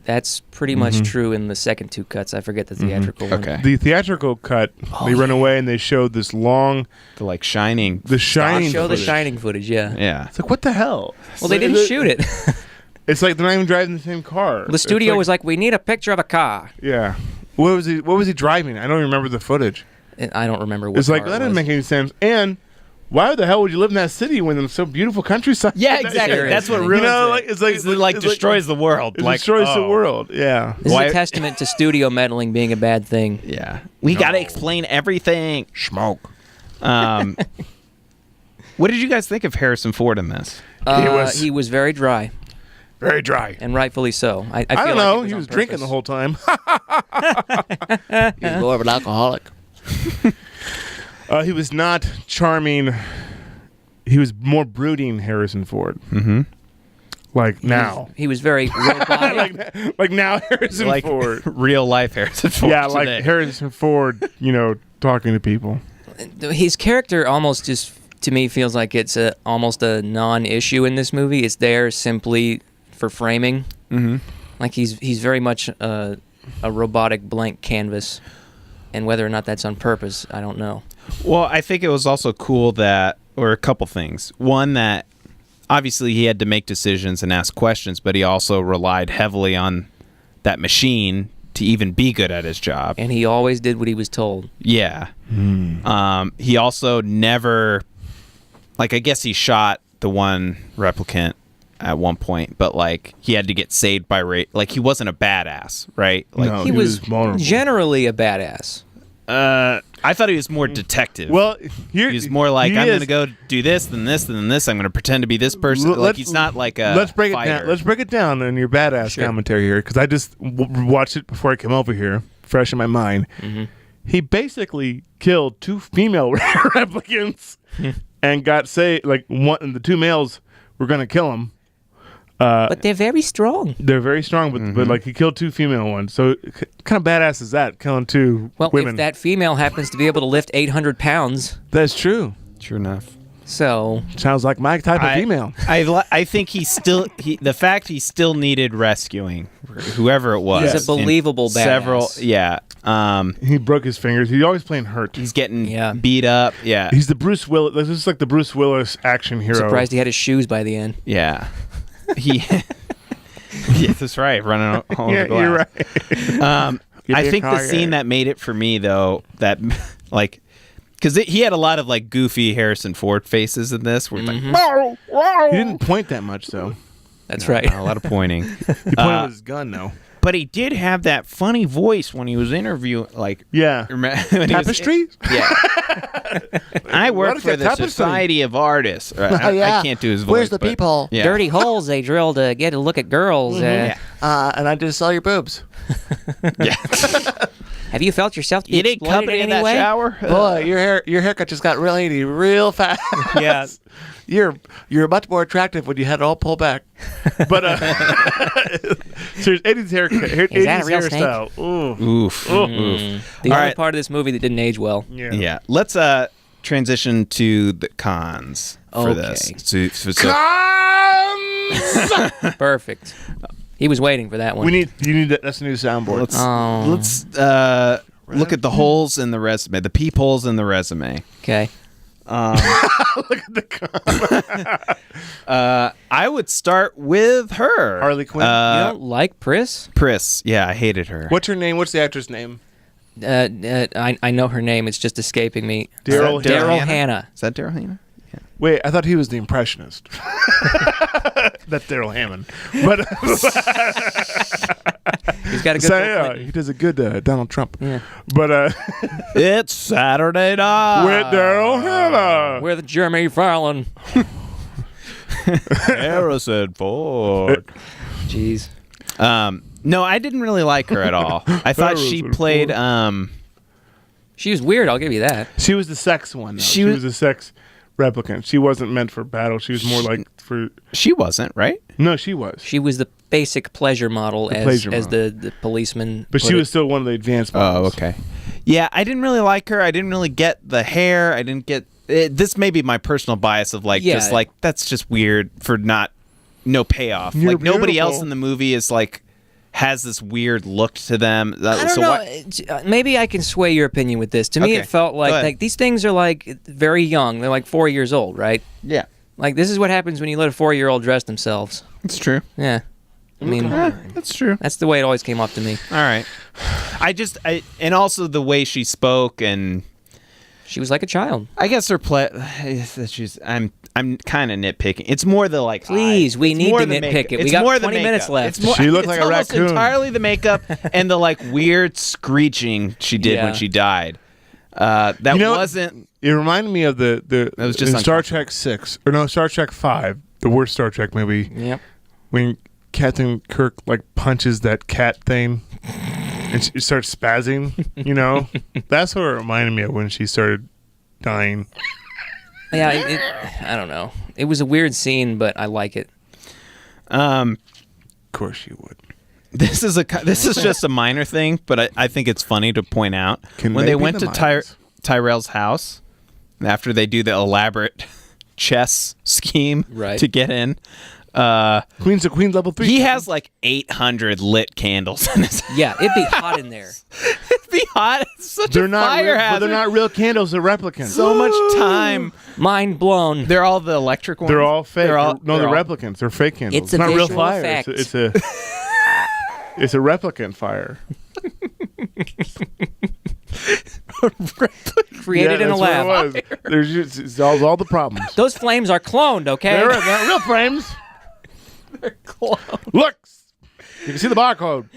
That's pretty much true in the second two cuts. I forget the theatrical one. Okay. The theatrical cut, they run away and they showed this long, The like shining. the shining. Show the footage. shining footage, yeah. Yeah. It's like, what the hell? Well, they didn't shoot it. It's like they're not even driving the same car. The studio was like, we need a picture of a car. yeah. What was he driving? I don't even remember the footage. And I don't remember what It's like car that it didn't was. make any sense. And why the hell would you live in that city when there's so beautiful countryside? Yeah, exactly. Sure That's is. what You ruins know, it. like, it's like- it like it's like- destroys the world. It like, destroys the oh. world. Yeah. This Why- is a testament to studio meddling being a bad thing. Yeah. We got to explain everything. Smoke. What did you guys think of Harrison Ford in this? He was very dry, Very dry. and rightfully so. I I feel don't like know. it He on was drinking the purpose. whole time. He's more of an alcoholic. He was not charming. He was more brooding Harrison Ford. Mm-hmm. Like now. He was very robotic. Like now Harrison Like Ford. real life Harrison Ford. Yeah, like today. Harrison Ford, talking to people. His character almost just, to me, feels like it's almost a non-issue in this movie. It's there simply for framing. Mm-hmm. Like he's very much a robotic blank canvas. And whether or not that's on purpose, I don't know. Well, I think it was also cool that, or a couple things. One, that obviously he had to make decisions and ask questions, but he also relied heavily on that machine to even be good at his job. And he always did what he was told. Yeah. He also never, like, I guess he shot the one replicant at one point, but like he had to get saved by like he wasn't a badass, right? Like No, He was vulnerable. generally a badass. I thought he was more detective. Well, here he was more like, he I'm is- going to go do this, then this, then this. I'm going to pretend to be this person. L- Like let's- he's not like a Let's break it fighter. down. Let's break it down in your badass Sure. commentary here, because I just watched it before I came over here, fresh in my mind. Mm-hmm. He basically killed 2 female replicants and got like one. And the 2 males were going to kill him. But they're very strong. They're very strong, but like he killed 2 female ones. So kind of badass is that, killing 2 Well, women? if that female happens to be able to lift 800 pounds, That's true. True enough. so Sounds like my type of female. I think the fact he still needed rescuing, whoever it was. He's a in believable Several, badass. yeah. He broke his fingers. He's always playing hurt. He's getting Yeah. beat up. Yeah. He's the Bruce Willis. This is like the Bruce Willis action hero. surprised he had his shoes by the end. Yeah. He. Yeah, that's right. Running all Yeah, over glass. you're right. Give I me a think the car, scene yeah. that made it for me though, that like, because he had a lot of like goofy Harrison Ford faces in this. Where it's like, He didn't point that much though. That's right. a lot of pointing. He pointed with his gun though. But he did have that funny voice when he was interviewing. Like, Yeah. when he was- Tapestry? Yeah. I work What is for that the tapestry? Society of Artists. I Yeah. can't do his voice. Where's the but- peephole? Yeah. Dirty holes they drill to get a look at girls. Yeah. And I just saw your boobs. Yeah. Have you felt yourself to be You didn't exploited company in in any that way? shower? Boy, your haircut just got real 80 real fast. Yeah. You're much more attractive when you had it all pulled back. But so Eddie's haircut. Eddie's that a real snake? hairstyle. Ooh. Oof. Oof. The All only right. part of this movie that didn't age well. Yeah. Let's transition to the cons for Okay. this. So, Perfect. He was waiting for that one. You need that. That's a new soundboard. let's look at the holes in the resume, the peepholes in the resume. Okay. Look at the I would start with her. Harley Quinn. You don't like Pris? Pris. Yeah, I hated her. What's her name? What's the actress' name? I know her name. It's just escaping me. Daryl Daryl Hannah? Hannah. Is that Daryl Hannah? Wait, I thought he was the impressionist. That's Daryl Hammond. But He's got a good. so, Bill yeah, Clinton. he does a good Donald Trump. Yeah. But It's Saturday night. with Daryl Hannah. With Jeremy Fallon. Harrison Ford. Jeez. No, I didn't really like her at all. I thought she Harrison played. She was weird. I'll give you that. She was the sex one. Though. She She was- was a sex replicant. She wasn't meant for battle. She was more like for. She wasn't, right? No, she was. She was the basic pleasure model The as pleasure as model. the policeman. But put she it. was still one of the advanced Oh, models. okay. Yeah, I didn't really like her. I didn't really get the hair. I didn't get this. May be my personal bias of like Yeah. just like that's just weird for no payoff. You're like nobody else beautiful. in the movie is like has this weird look to them. I don't know. Maybe I can sway your opinion with this. To me, Okay, it felt go like ahead. these things are like very young. They're like 4 years old, right? Yeah, Like this is what happens when you let a 4-year-old dress themselves. it's true. Yeah. I mean, That's true. that's the way it always came off to me. All right. And also the way she spoke, and She was like a child. I guess her play. I'm kind of nitpicking. It's more the like. Please, we it's need more to the nitpick makeup. it. We It's got more the 20 minutes makeup. left. It's more, She looked it's like a almost raccoon. entirely the makeup and the like weird screeching she did Yeah. when she died. That You know, wasn't. It reminded me of the was just in Star Trek 6 or no Star Trek 5, the worst Star Trek movie. Yep. When Captain Kirk like punches that cat thing and she starts spazzing, you know? That's what it reminded me of when she started dying. Yeah, I don't know. It was a weird scene, but I like it. Of course you would. This is just a minor thing, but I think it's funny to point out Can when they they be went the to minors? Tyrell's house after they do the elaborate chess scheme Right. to get in. Queen's a queen level 3. He has like 800 lit candles in his house. Yeah, it'd be hot in there. It'd be hot. It's such They're a not fire real, but hazard. they're not real candles, they're replicants. So much time. Mind blown. They're all the electric ones. They're all fake. They're all, they're they're all- replicants. They're fake candles. It's a not real visual fire. effect. It's a it's a replicant fire. Created in a that's what it lab. was. There's just it solves all the problems. Those flames are cloned, okay? They're not real frames. Look, you can see the barcode.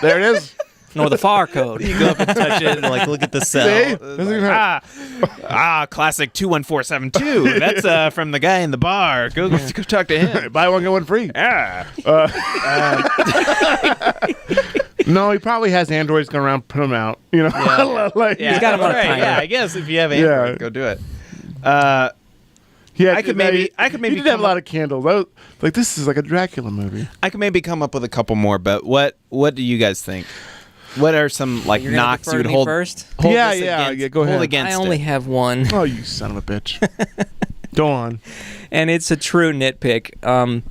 There it is. Nor the FAR code. You go up and touch it and like look at the cell. See? It's Doesn't even like, classic 21472. That's from the guy in the bar. Go talk to him. Buy one get one free. Yeah. No, he probably has androids going around putting them out. You know, like Yeah, He's got 'em on a right, timer. yeah, I guess if you have Android, Yeah. go do it. yeah, I could maybe He did have a lot of candles. Like this is like a Dracula movie. I could maybe come up with a couple more, but what do you guys think? What are some like You're gonna knocks defer you to would me hold? first? Hold Yeah, this yeah, against, yeah, go hold ahead. against I only it. have one, Oh, you son of a bitch. Go on. and it's a true nitpick.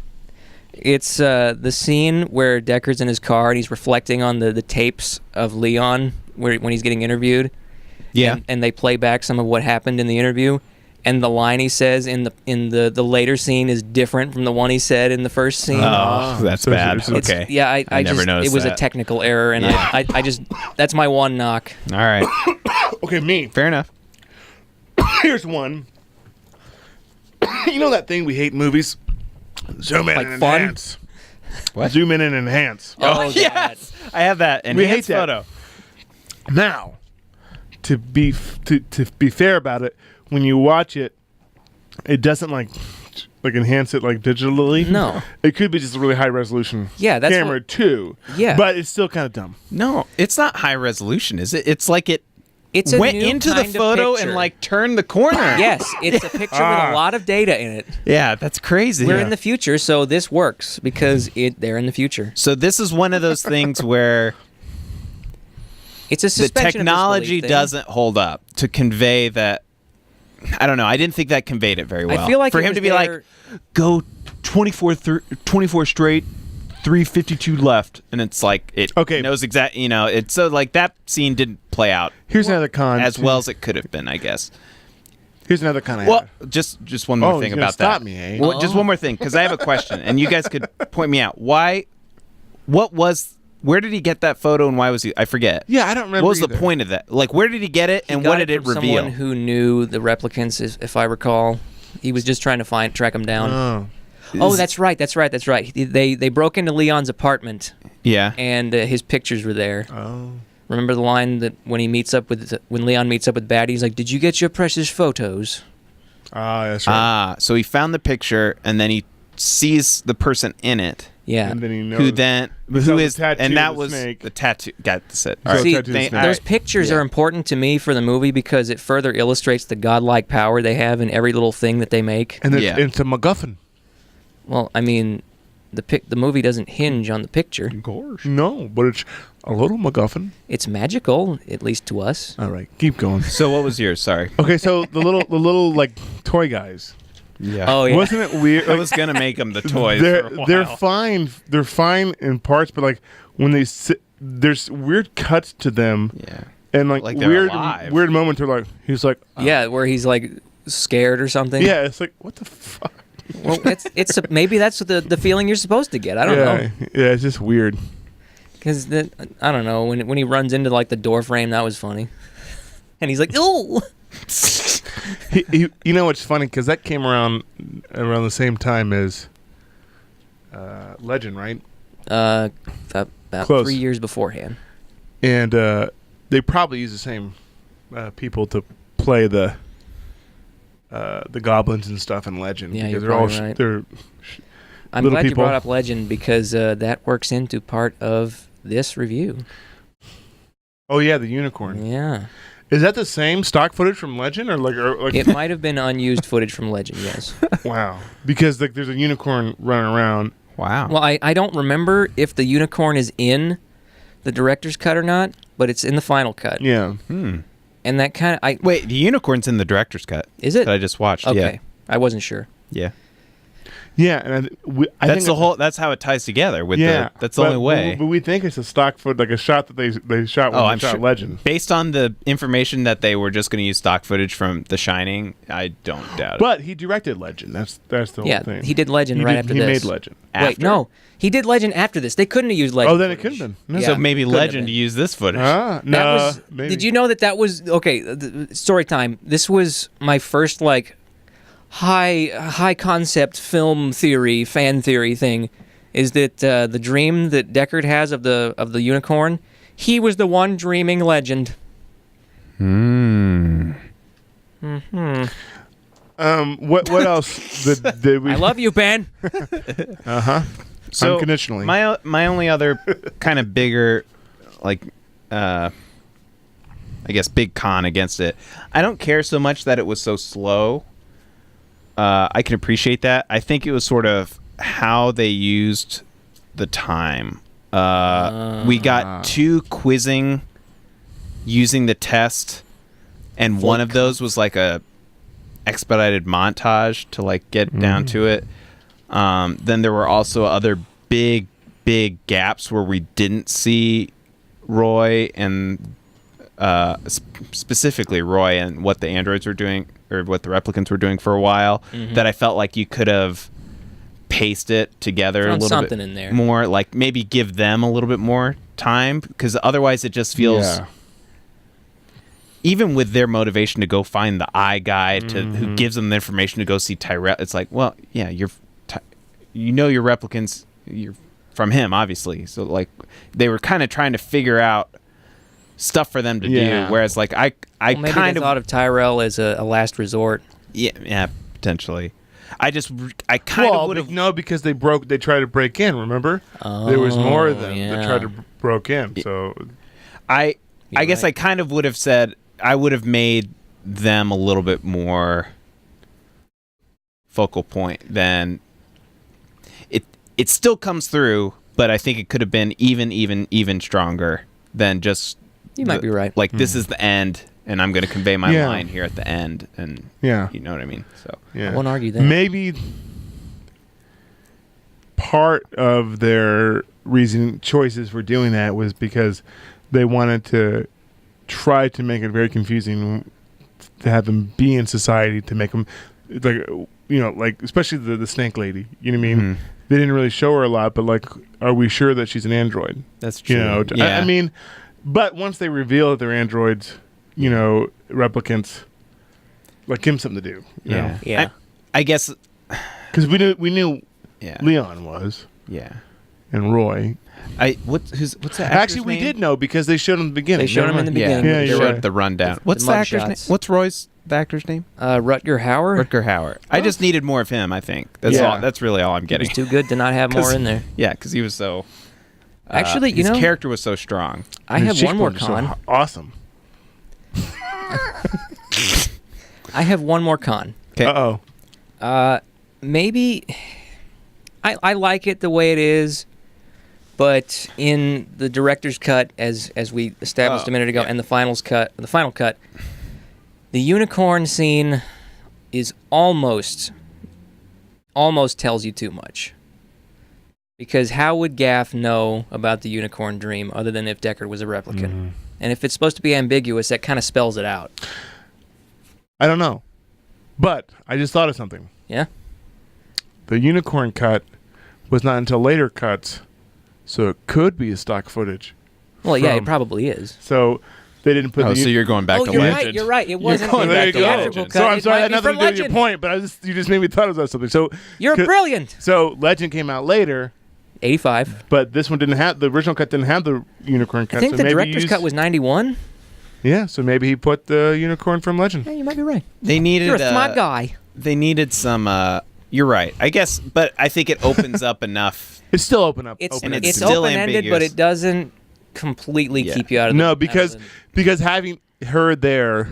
It's the scene where Deckard's in his car and he's reflecting on the tapes of Leon when he's getting interviewed. Yeah. And they play back some of what happened in the interview. And the line he says in the later scene is different from the one he said in the first scene. Oh, that's So bad. it's- It's- Okay. Yeah, I never just noticed it was a that. technical error, and Yeah. I just that's my one knock. All right. Okay, me. Fair enough. Here's one. You know that thing we hate in movies? Zoom in Like and fun? enhance. What? Zoom in and enhance. Oh, yes. I have that. We hate Enhanced that. photo. Now, to be fair about it, when you watch it, it doesn't like enhance it like digitally. No. It could be just a really high resolution Yeah, that's camera too. Yeah. But it's still kind of dumb. No, it's not high resolution, is it? It's like it It's a went new into the kind of photo picture. and like turned the corner. Yes, it's a picture with a lot of data in it. Yeah, that's crazy. We're in the future, so this works because they're in the future. So this is one of those things where It's a the suspension of technology disbelief thing. doesn't hold up to convey that. I don't know. I didn't think that conveyed it very well. feel like for it him was to be there- like, go 24 straight, 352 left, and it's like it Okay. knows exact. You know, it's so like that scene didn't play out Here's another con. as too. well as it could have been, I guess. Here's another kind of. Well, just one more Oh, thing he's gonna about stop that. me, eh? Well, just one more thing, because I have a question, and you guys could point me out. Where did he get that photo, and why was he? I forget. Yeah, I don't remember. What was either. the point of that? Like, where did he get it, and He got what did it from reveal? Someone who knew the replicants, if I recall. He was just trying to track them down. Oh. Oh, that's right. They broke into Leon's apartment, Yeah. and his pictures were there. Oh. Remember the line that when Leon meets up with Batty, he's like, "Did you get your precious photos?" Ah, that's right. So he found the picture, and then he sees the person in it. Yeah. And then he knows. Who then? Because Who that was is? the tattoo And of that the was snake. the tattoo. Got this. It. So All right. See, tattoo of the snake. those pictures are important to me for the movie because it further illustrates the godlike power they have in every little thing that they make. And Yeah. it's a MacGuffin. Well, I mean, the movie doesn't hinge on the picture. course. No, but it's a little MacGuffin. It's magical, at least to us. All right, keep going. So what was yours? Sorry. Okay, so the little like toy guys. Yeah. Oh yeah. Wasn't it weird? I was gonna make them the toys. they're for a while. they're fine. They're fine in parts, but like when they sit, there's weird cuts to them, Yeah. and like, Like they're weird alive. weird moments. Are like he's like, Yeah, where he's like scared or something. yeah. It's like what the fuck. Well, maybe that's the feeling you're supposed to get. I don't know. Yeah, it's just weird. Because I don't know when he runs into like the door frame, that was funny. And he's like, "Oh." You know, it's funny because that came around the same time as Legend, right? About Close. 3 years beforehand. And they probably use the same people to play the goblins and stuff in Legend. Yeah, because you're they're all probably right. they're I'm little glad you people. brought up Legend because that works into part of this review. Oh yeah, the unicorn. Yeah, Is that the same stock footage from Legend or like it might have been unused footage from Legend. Yes. wow? Because like there's a unicorn running around. Wow. Well, I don't remember if the unicorn is in the director's cut or not, but it's in the final cut. Yeah. And that kind of Wait, the unicorn's in the director's cut. is it? That I just watched. Okay, I wasn't sure. Yeah. Yeah, and I That's think the whole. That's how it ties together. With Yeah, that's the but- only way. But we think it's a stock foot, like a shot that they shot when Oh, they I'm shot sure. Legend. Based on the information that they were just going to use stock footage from The Shining, I don't doubt it. But he directed Legend. That's the whole Yeah, thing. he did Legend He right did- after he this. made Legend. Wait, After? no, he did Legend after this. They couldn't have used Legend. Oh, then it footage. could have been. No. Yeah. So maybe couldn't have Legend been. used this footage. Ah, no. That was. maybe. Did you know that was okay? Story time. This was my first like high concept film theory, fan theory thing. Is that the dream that Deckard has of the unicorn? He was the one dreaming Legend. What else did we? I love you, Ben. So Unconditionally. My only other kind of bigger, like, I guess big con against it. I don't care so much that it was so slow. I can appreciate that. I think it was sort of how they used the time. We got two quizzing using the test, and one of those was like a expedited montage to like get down to it. Then there were also other big gaps where we didn't see Roy and specifically Roy and what the androids were doing or what the replicants were doing for a while, that I felt like you could have paced it together Thrown a little something bit in there. more, like maybe give them a little bit more time, because otherwise it just feels Yeah. even with their motivation to go find the eye guy who gives them the information to go see Tyrell, it's like, well, yeah, your replicants, you're from him, obviously. So like they were kind of trying to figure out stuff for them to Yeah. do, whereas like I Maybe kind they of thought of Tyrell as a last resort. yeah potentially. I kind of would have no, because they tried to break in. Remember, there was more of them that yeah. tried to broke in. So I guess right. I kind of would have said I would have made them a little bit more focal point than it still comes through, but I think it could have been even stronger than just You might be right. Like this is the end and I'm going to convey my Yeah. line here at the end, and yeah, you know what I mean? So yeah. I won't argue that. Maybe part of their choices for doing that was because they wanted to try to make it very confusing to have them be in society to make them like like especially the snake lady. You know what I mean? Mhm. They didn't really show her a lot, but like, are we sure that she's an android? That's true. I mean, but once they reveal that they're androids, replicants, like give them something to do. You know? Yeah. I guess. Because we knew Yeah. Leon was Yeah. and Roy. What's that? Actually, actor's we name? did know because they showed him in the beginning. They showed him in the beginning. Yeah, they you're showed right. the rundown. What's the mug actor's name? shots. What's the actor's name? Rutger Hauer. Rutger Hauer. I just needed more of him. I think that's Yeah. all. That's really all I'm He getting. was too good to not have more in there. Yeah, because he was so. Actually, his character was so strong. I His have one more cheekbones are con. so awesome. I have one more con. Okay. Uh-oh. Maybe I like it the way it is, but in the director's cut, as we established a minute ago, and the final cut, the unicorn scene is almost tells you too much. Because how would Gaff know about the unicorn dream other than if Deckard was a replicant? Mm-hmm. And if it's supposed to be ambiguous, that kind of spells it out. I don't know. But I just thought of something. Yeah? The unicorn cut was not until later cuts, so it could be a stock footage. Well, yeah, it from- probably is. So they didn't put Oh, the so you're going back to you're Legend. right. You're right. It wasn't Oh, in there the you go. theatrical cut. So I'm It sorry, I might had be nothing for to do with your Legend. point, but you just made me thought about something. So You're brilliant. So Legend came out later, 85. but this one didn't have the original cut. Didn't have the unicorn cut. I think so the maybe director's used- cut was 91. Yeah, so maybe he put the unicorn from Legend. Yeah, you might be right. They needed. You're a smart guy. They needed some. You're right. I guess, but I think it opens up enough. It's still open up. It's open-ended. it's it's still open-ended, but ambiguous. it doesn't completely Yeah. keep you out of the No, out of because having her there,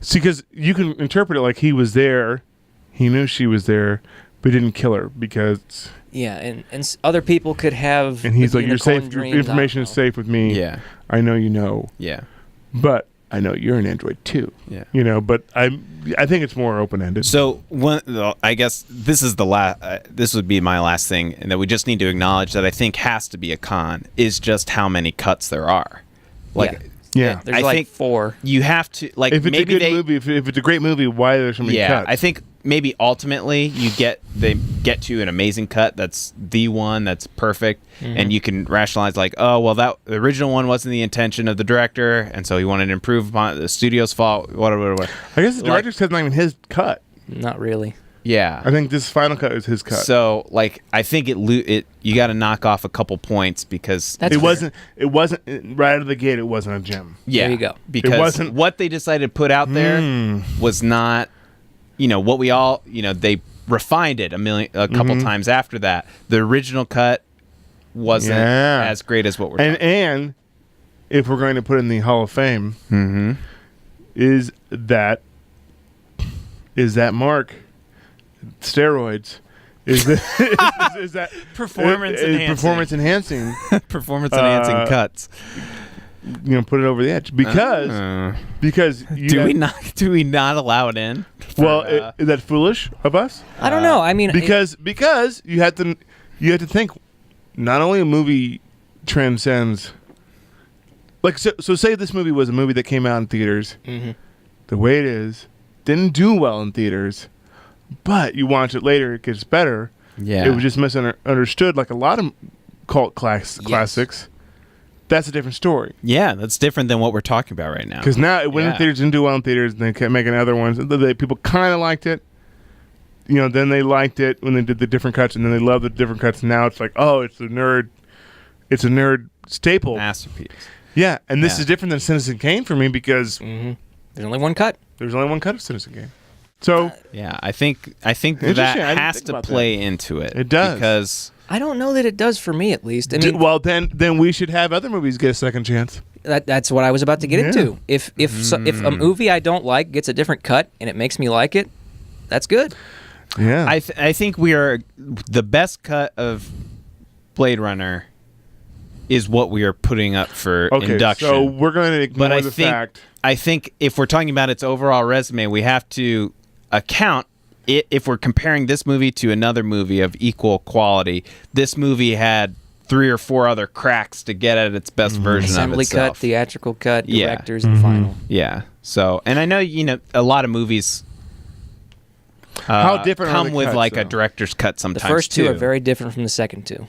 see, because you can interpret it like he was there, he knew she was there, but didn't kill her because, yeah, and other people could have. and he's the like, you're unicorn safe. dreams, Your information I is don't know. safe with me. Yeah. I know you know, Yeah. but I know you're an android too. Yeah. But I think it's more open ended. So I guess this is the last. This would be my last thing, and that we just need to acknowledge that I think has to be a con is just how many cuts there are. Like, Yeah. There's I like think 4. you have to like If it's maybe a good they. movie, if it's a great movie, why are there so many Yeah, cuts? I think maybe ultimately they get to an amazing cut that's the one that's perfect, and you can rationalize like, oh well, that the original one wasn't the intention of the director, and so he wanted to improve upon it, the studio's fault, whatever. I guess the director's cut's not even his cut. Not really. Yeah, I think this final cut is his cut. so like I think it you got to knock off a couple points because That's it fair. wasn't right out of the gate. It wasn't a gem. yeah, There you go. because wasn't- what they decided to put out there was not what we all they refined it a couple times after that. The original cut wasn't Yeah. as great as what we're talking. And if we're going to put in the Hall of Fame, is that Mark steroids? Is that Performance enhancing. Performance enhancing? Performance enhancing cuts. Put it over the edge because you Do we not allow it in? well, is that foolish of us? I don't know. I mean, Because you have to think not only a movie transcends like so say this movie was a movie that came out in theaters the way it is didn't do well in theaters, but you watch it later it gets better. Yeah. It was just misunderstood like a lot of cult classics. That's a different story Yeah, that's different than what we're talking about right now. because now it went in Yeah. theaters, didn't do well in theaters, and they kept making other ones. People kind of liked it. Then they liked it when they did the different cuts, and then they loved the different cuts. Now it's like, oh, it's a nerd staple. Masterpiece. Yeah, and this Yeah. is different than Citizen Kane for me because there's only one cut. there's only one cut of Citizen Kane. So Yeah, I think Interesting, that I didn't has think to about play into it. It does. because I don't know that it does for me, at least. I mean, well, then we should have other movies get a second chance. that's what I was about to get into. If a movie I don't like gets a different cut and it makes me like it, that's good. Yeah, I think we are the best cut of Blade Runner is what we are putting up for okay. induction. So we're going to ignore But I the think fact. I think if we're talking about its overall resume, we have to account it if we're comparing this movie to another movie of equal quality. This movie had 3 or 4 other cracks to get at its best version of Assembly cut, itself. theatrical cut, Yeah. directors, and final. Yeah. So, and I know a lot of movies. How different are come the with cuts, like a though? director's cut The sometimes. first two too. are very different from the second two,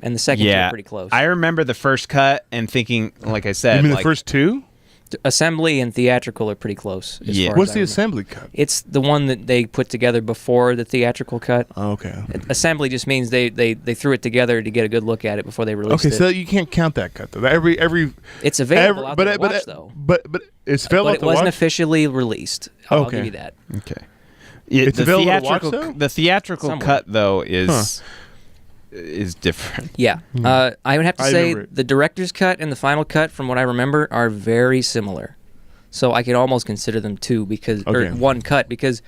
and the second two are pretty close. I remember the first cut and thinking, like I said, You mean like, the first two? Assembly and theatrical are pretty close. As Yeah. far What's as I the remember. assembly cut? It's the one that they put together before the theatrical cut. Oh, okay. Assembly just means they threw it together to get a good look at it before they released Okay, it. so you can't count that cut though. Every It's available out there to watch, though. but it's available But it to wasn't watch? officially released. I'll Okay. give you that. Okay. Yeah, It's the available to watch, theatrical, though? the theatrical Somewhere. cut though is different. Yeah. I would have to I say remember it. the director's cut and the final cut, from what I remember, are very similar. So I could almost consider them two or Okay. one cut, because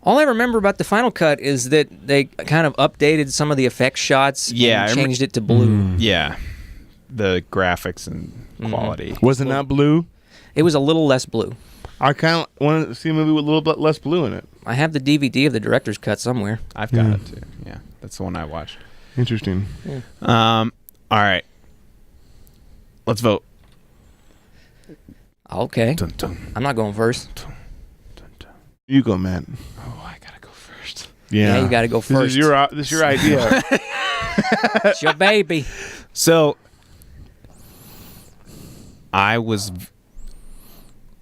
all I remember about the final cut is that they kind of updated some of the effect shots Yeah, I and rem- changed it to blue. Yeah, the graphics and quality. Was it not blue? It was a little less blue. I kind of wanted to see a movie with a little bit less blue in it. I have the DVD of the director's cut somewhere. I've got it too. Yeah, that's the one I watched. Interesting. All right, let's vote. Okay. Dun, dun, I'm not going first. dun, dun. You go, Matt. Oh, I gotta go first. Yeah, you gotta go This first. is your idea. It's your baby. So, I was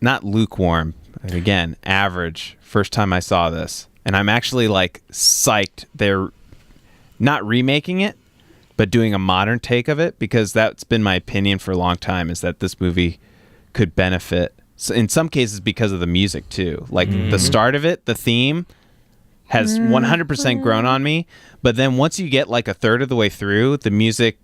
not lukewarm, but again, average. First time I saw this, and I'm actually like psyched. They're not remaking it, but doing a modern take of it, because that's been my opinion for a long time. Is that this movie could benefit in some cases because of the music too. Like the start of it, the theme has 100% grown on me, but then once you get like a third of the way through, the music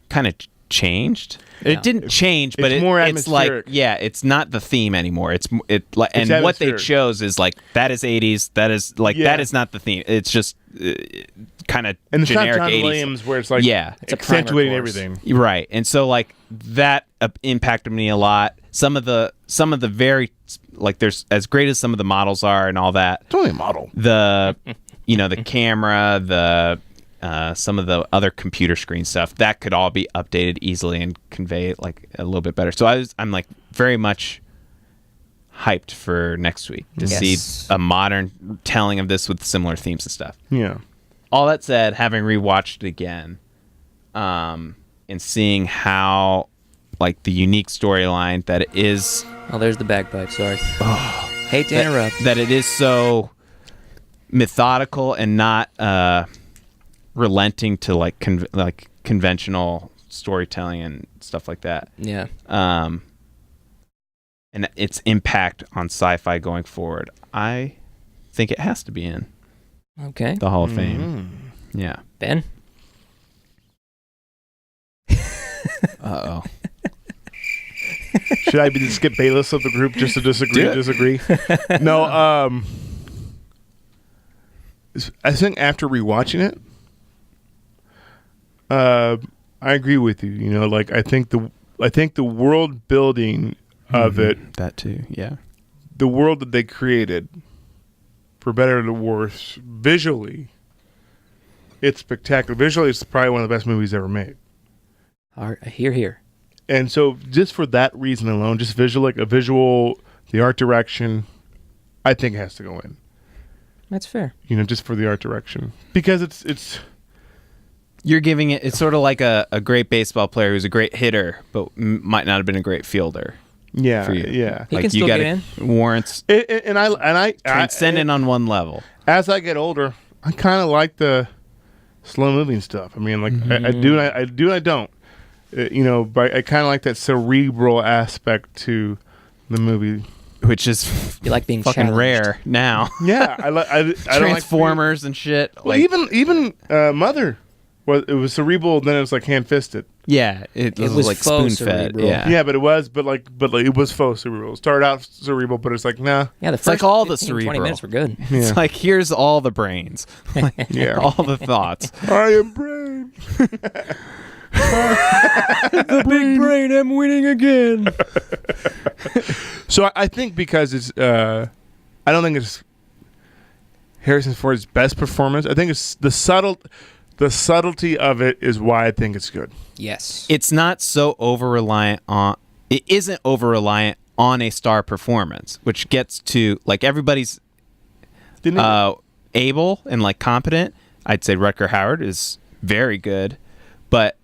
kind of changed. It didn't change, but it's more it's like, atmospheric. yeah, it's not the theme anymore. And what they atmospheric. chose is like, that is 80s. That is like, Yeah. that is not the theme. It's just kind of And it's generic not John 80s. Williams where it's like Yeah. It's a primer accentuating course. everything. Right. And so like that impacted me a lot. Some of the very, like, there's, as great as some of the models are and all that, It's only a model. the the camera, the some of the other computer screen stuff, that could all be updated easily and convey it like a little bit better. So I'm like very much hyped for next week to Yes. see a modern telling of this with similar themes and stuff. Yeah. All that said, having rewatched it again, and seeing how like the unique storyline that it is, Oh, there's the bagpipe. Sorry. Hate to interrupt. that it is so methodical and not relenting to like conventional storytelling and stuff like that. Yeah. And its impact on sci-fi going forward, I think it has to be in Okay. the Hall of Fame. Yeah. Ben? Uh-oh. Should I be the Skip Bayless of the group just to Do it. disagree? No, I think after rewatching it, I agree with you. You know, like I think the world building of it, That too, yeah. the world that they created, for better or worse, visually, it's spectacular. Visually, it's probably one of the best movies ever made. Here. And so, just for that reason alone, just the art direction, I think it has to go in. That's fair. You know, just for the art direction, because it's You're giving it, it's sort of like a great baseball player who's a great hitter, but might not have been a great fielder yeah, for you. yeah. He like can still you get gotta warrants And I transcendent on one level. as I get older, I kind of like the slow moving stuff. I mean, like I do, and I do, and I don't. You know, but I kind of like that cerebral aspect to the movie. Which is You like being fucking challenged. rare now. Yeah, I don't like Transformers and shit. Well, Like, even Mother, it was cerebral. Then it was like hand fisted. yeah, it was like faux spoon fed. cerebral. Yeah, Yeah, but it was, but it was faux cerebral. It started out cerebral, but it's like nah. Yeah, the It's like first all the 15, 20 cerebral. minutes were good. Yeah. It's like, here's all the brains, Like, Yeah. all the thoughts. I am brain. The big brain, I'm winning again. So I think because it's, I don't think it's Harrison Ford's best performance. I think it's the the subtlety of it is why I think it's good. Yes. It's not so over reliant on. It isn't over reliant on a star performance, which gets to like everybody's Didn't it? able and like competent. I'd say Rutger Hauer is very good, but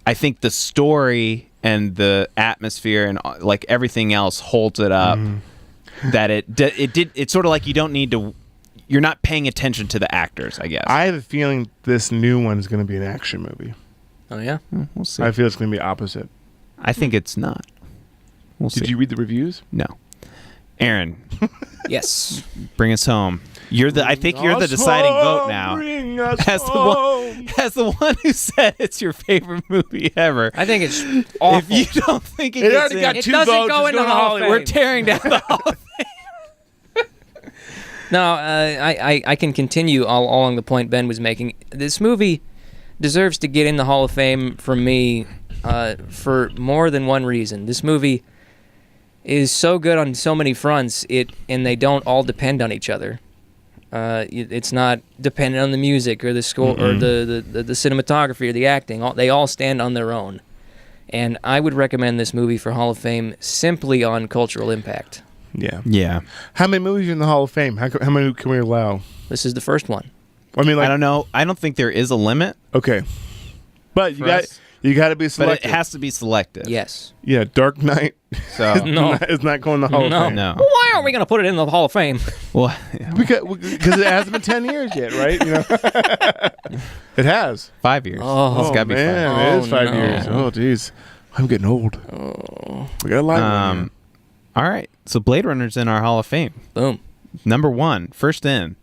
I think the story and the atmosphere and like everything else holds it up. That it's sort of like you don't need to. You're not paying attention to the actors, I guess. I have a feeling this new one is going to be an action movie. Oh yeah. We'll see. I feel it's going to be opposite. I think it's not. We'll see. Did you read the reviews? No. Aaron, Yes. bring us home. I think you're the deciding vote now. Bring us As home. the one who said it's your favorite movie ever. I think it's awful. If you don't think it It gets already in, got It 2 doesn't votes. go It's in the going to Hall of Hollywood. we're tearing down the Hall of No, I can continue all along the point Ben was making. This movie deserves to get in the Hall of Fame for me for more than one reason. This movie is so good on so many fronts, and they don't all depend on each other. It's not dependent on the music or the score or the cinematography or the acting. They all stand on their own. And I would recommend this movie for Hall of Fame simply on cultural impact. Yeah. Yeah. How many movies are in the Hall of Fame? How many can we allow? This is the first one. I mean, like, I don't know. I don't think there is a limit, okay, but For us. you got to be but selective. it has to be selective. Yes. Yeah, Dark Knight So No. is not going to the Hall No. of Fame. no. Why aren't we going to put it in the Hall of Fame? Well, yeah, Because it hasn't been 10 years yet, right? You know, it has. 5 years. Oh, It's gotta be man, 5. it is 5 no. years. Oh, geez, I'm getting old. We got a lot. Of All right. So Blade Runner's in our Hall of Fame. Boom. Number 1, first in.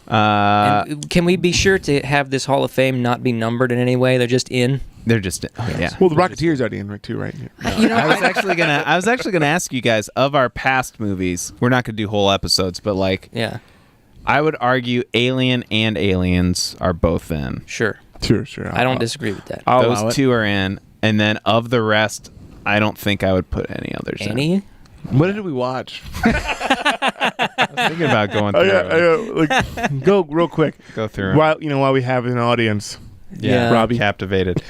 And can we be sure to have this Hall of Fame not be numbered in any way? They're just in. They're just yeah. well, the Rocketeer's already in, too, right? You know, I was actually gonna ask you guys of our past movies. We're not gonna do whole episodes, but like yeah, I would argue Alien and Aliens are both in. sure. Sure. I don't disagree with that. I'll allow Those it. 2 are in, and then of the rest, I don't think I would put any others in. Any? What did we watch? Thinking about going through. Like, go real quick. Go through. While we have an audience. Yeah, Robbie. captivated.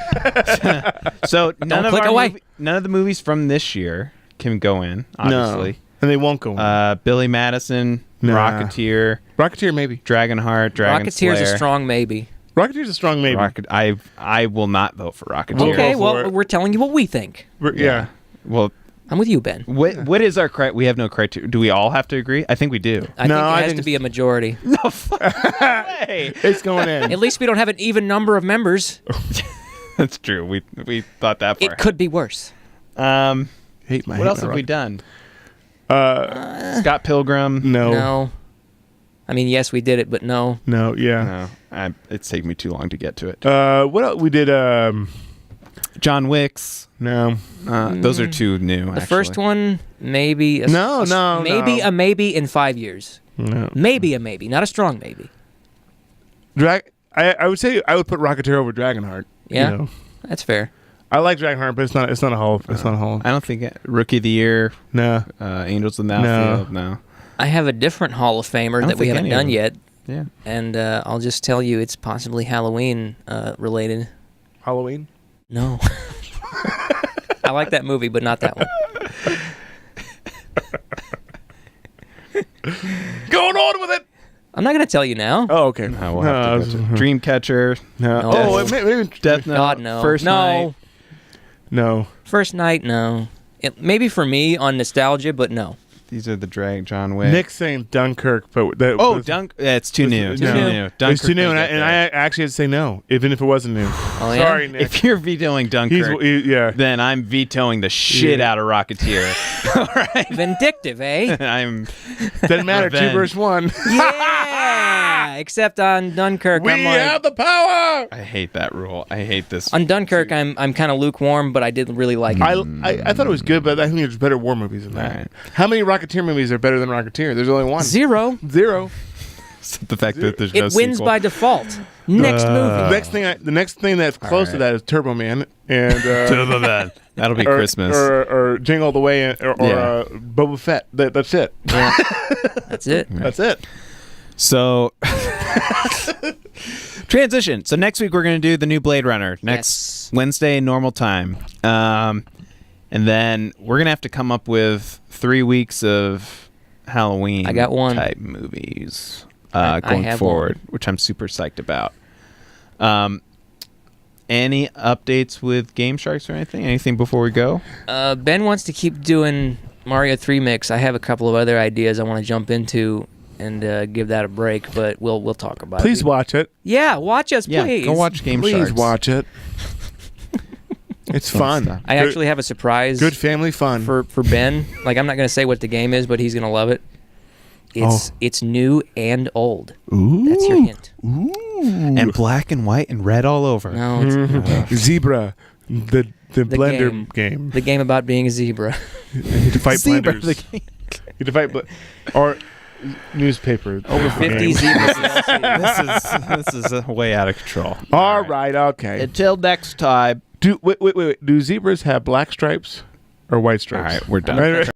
So none click away. none of the movies from this year can go in. Obviously, No. And they won't go in. Billy Madison, Nah. Rocketeer, Rocketeer, maybe. Dragonheart, Dragon Rocketeer's Slayer. a strong maybe. Rocketeer's a strong maybe. I will not vote for Rocketeer. We'll Okay, go for well, it. we're telling you what we think. Yeah. Well, I'm with you, Ben. what is our we have no criteria. Do we all have to agree? I think we do. I No, think I it has think to be a majority. Hey, It's going in. At least we don't have an even number of members. that's true. We thought that far. It could be worse. Hate my What else have we done? Scott Pilgrim. No. No. I mean, yes, we did it, but no. No, yeah. No, it's taken me too long to get to it. What else? We did, John Wick's. no. Those are 2 new. The first one, maybe. No. Maybe a maybe in 5 years. No. Maybe a maybe, not a strong maybe. I would say I would put Rocketeer over Dragonheart. Yeah. You know? That's fair. I like Dragonheart, but it's not a Hall. It's not a Hall. I don't think Rookie of the Year. No. Angels in the Outfield. No. I have a different Hall of Famer don't that we think haven't any of done them. yet, Yeah. and I'll just tell you it's possibly Halloween related. Halloween. No. I like that movie, but not that one. Going on with it. I'm not going to tell you now. Oh, okay. No, we'll have to go to Dreamcatcher. No. No. Oh, maybe. Death Note. God, no. First no. Night. No. First Night, no. Maybe for me on nostalgia, but no. These are the John Wick. Nick's saying Dunkirk, but that. Oh, that's- it's too new. It's Too new. new. It's Dunkirk too new, may and get I there. actually had to say no, even if it wasn't new. Oh, yeah? Sorry, Nick. If you're vetoing Dunkirk, Yeah. then I'm vetoing the shit Yeah. out of Rocketeer. All right. Vindictive, eh? I'm. Doesn't matter. 2 Revenge. versus 1. Yeah! Except on Dunkirk, We I'm like... have the power. I hate that rule. I hate this. On Dunkirk, I'm kind of lukewarm, but I did really like it. I thought it was good, but I think there's better war movies than that. Alright. How many Rocketeer movies are better than Rocketeer? There's only one. 0. 0. the fact that there's It no wins sequel. by default. Next movie. The next thing that's close to Alright. that is Turbo Man and That'll be or, Christmas. or Jingle All the Way or Yeah. Boba Fett. That's it. That's it. That's it. So Transition. So next week we're going to do the new Blade Runner. Next Yes. Wednesday, normal time. And then we're going to have to come up with 3 weeks of Halloween I got one. type movies I going have forward, which I'm super psyched about. Any updates with Game Sharks or anything? Anything before we go? Ben wants to keep doing Mario 3 Mix. I have a couple of other ideas I want to jump into and give that a break, but we'll talk about Please it. watch it. Yeah, watch us, Yeah, please. go watch Game Please Sharks. watch it. It's fun. stuff. I actually have a surprise Good family fun. for Ben. Like, I'm not going to say what the game is, but he's going to love it. It's new and old. Ooh. That's your hint. And black and white and red all over. No, it's Zebra, the blender game. the game about being a zebra. You need to fight Zebra, blenders. the game. You need to fight or newspaper. Over 50 game. zebras. This is way out of control. All right. Okay. Until next time. Do wait. Do zebras have black stripes or white stripes? All right, we're done. Right.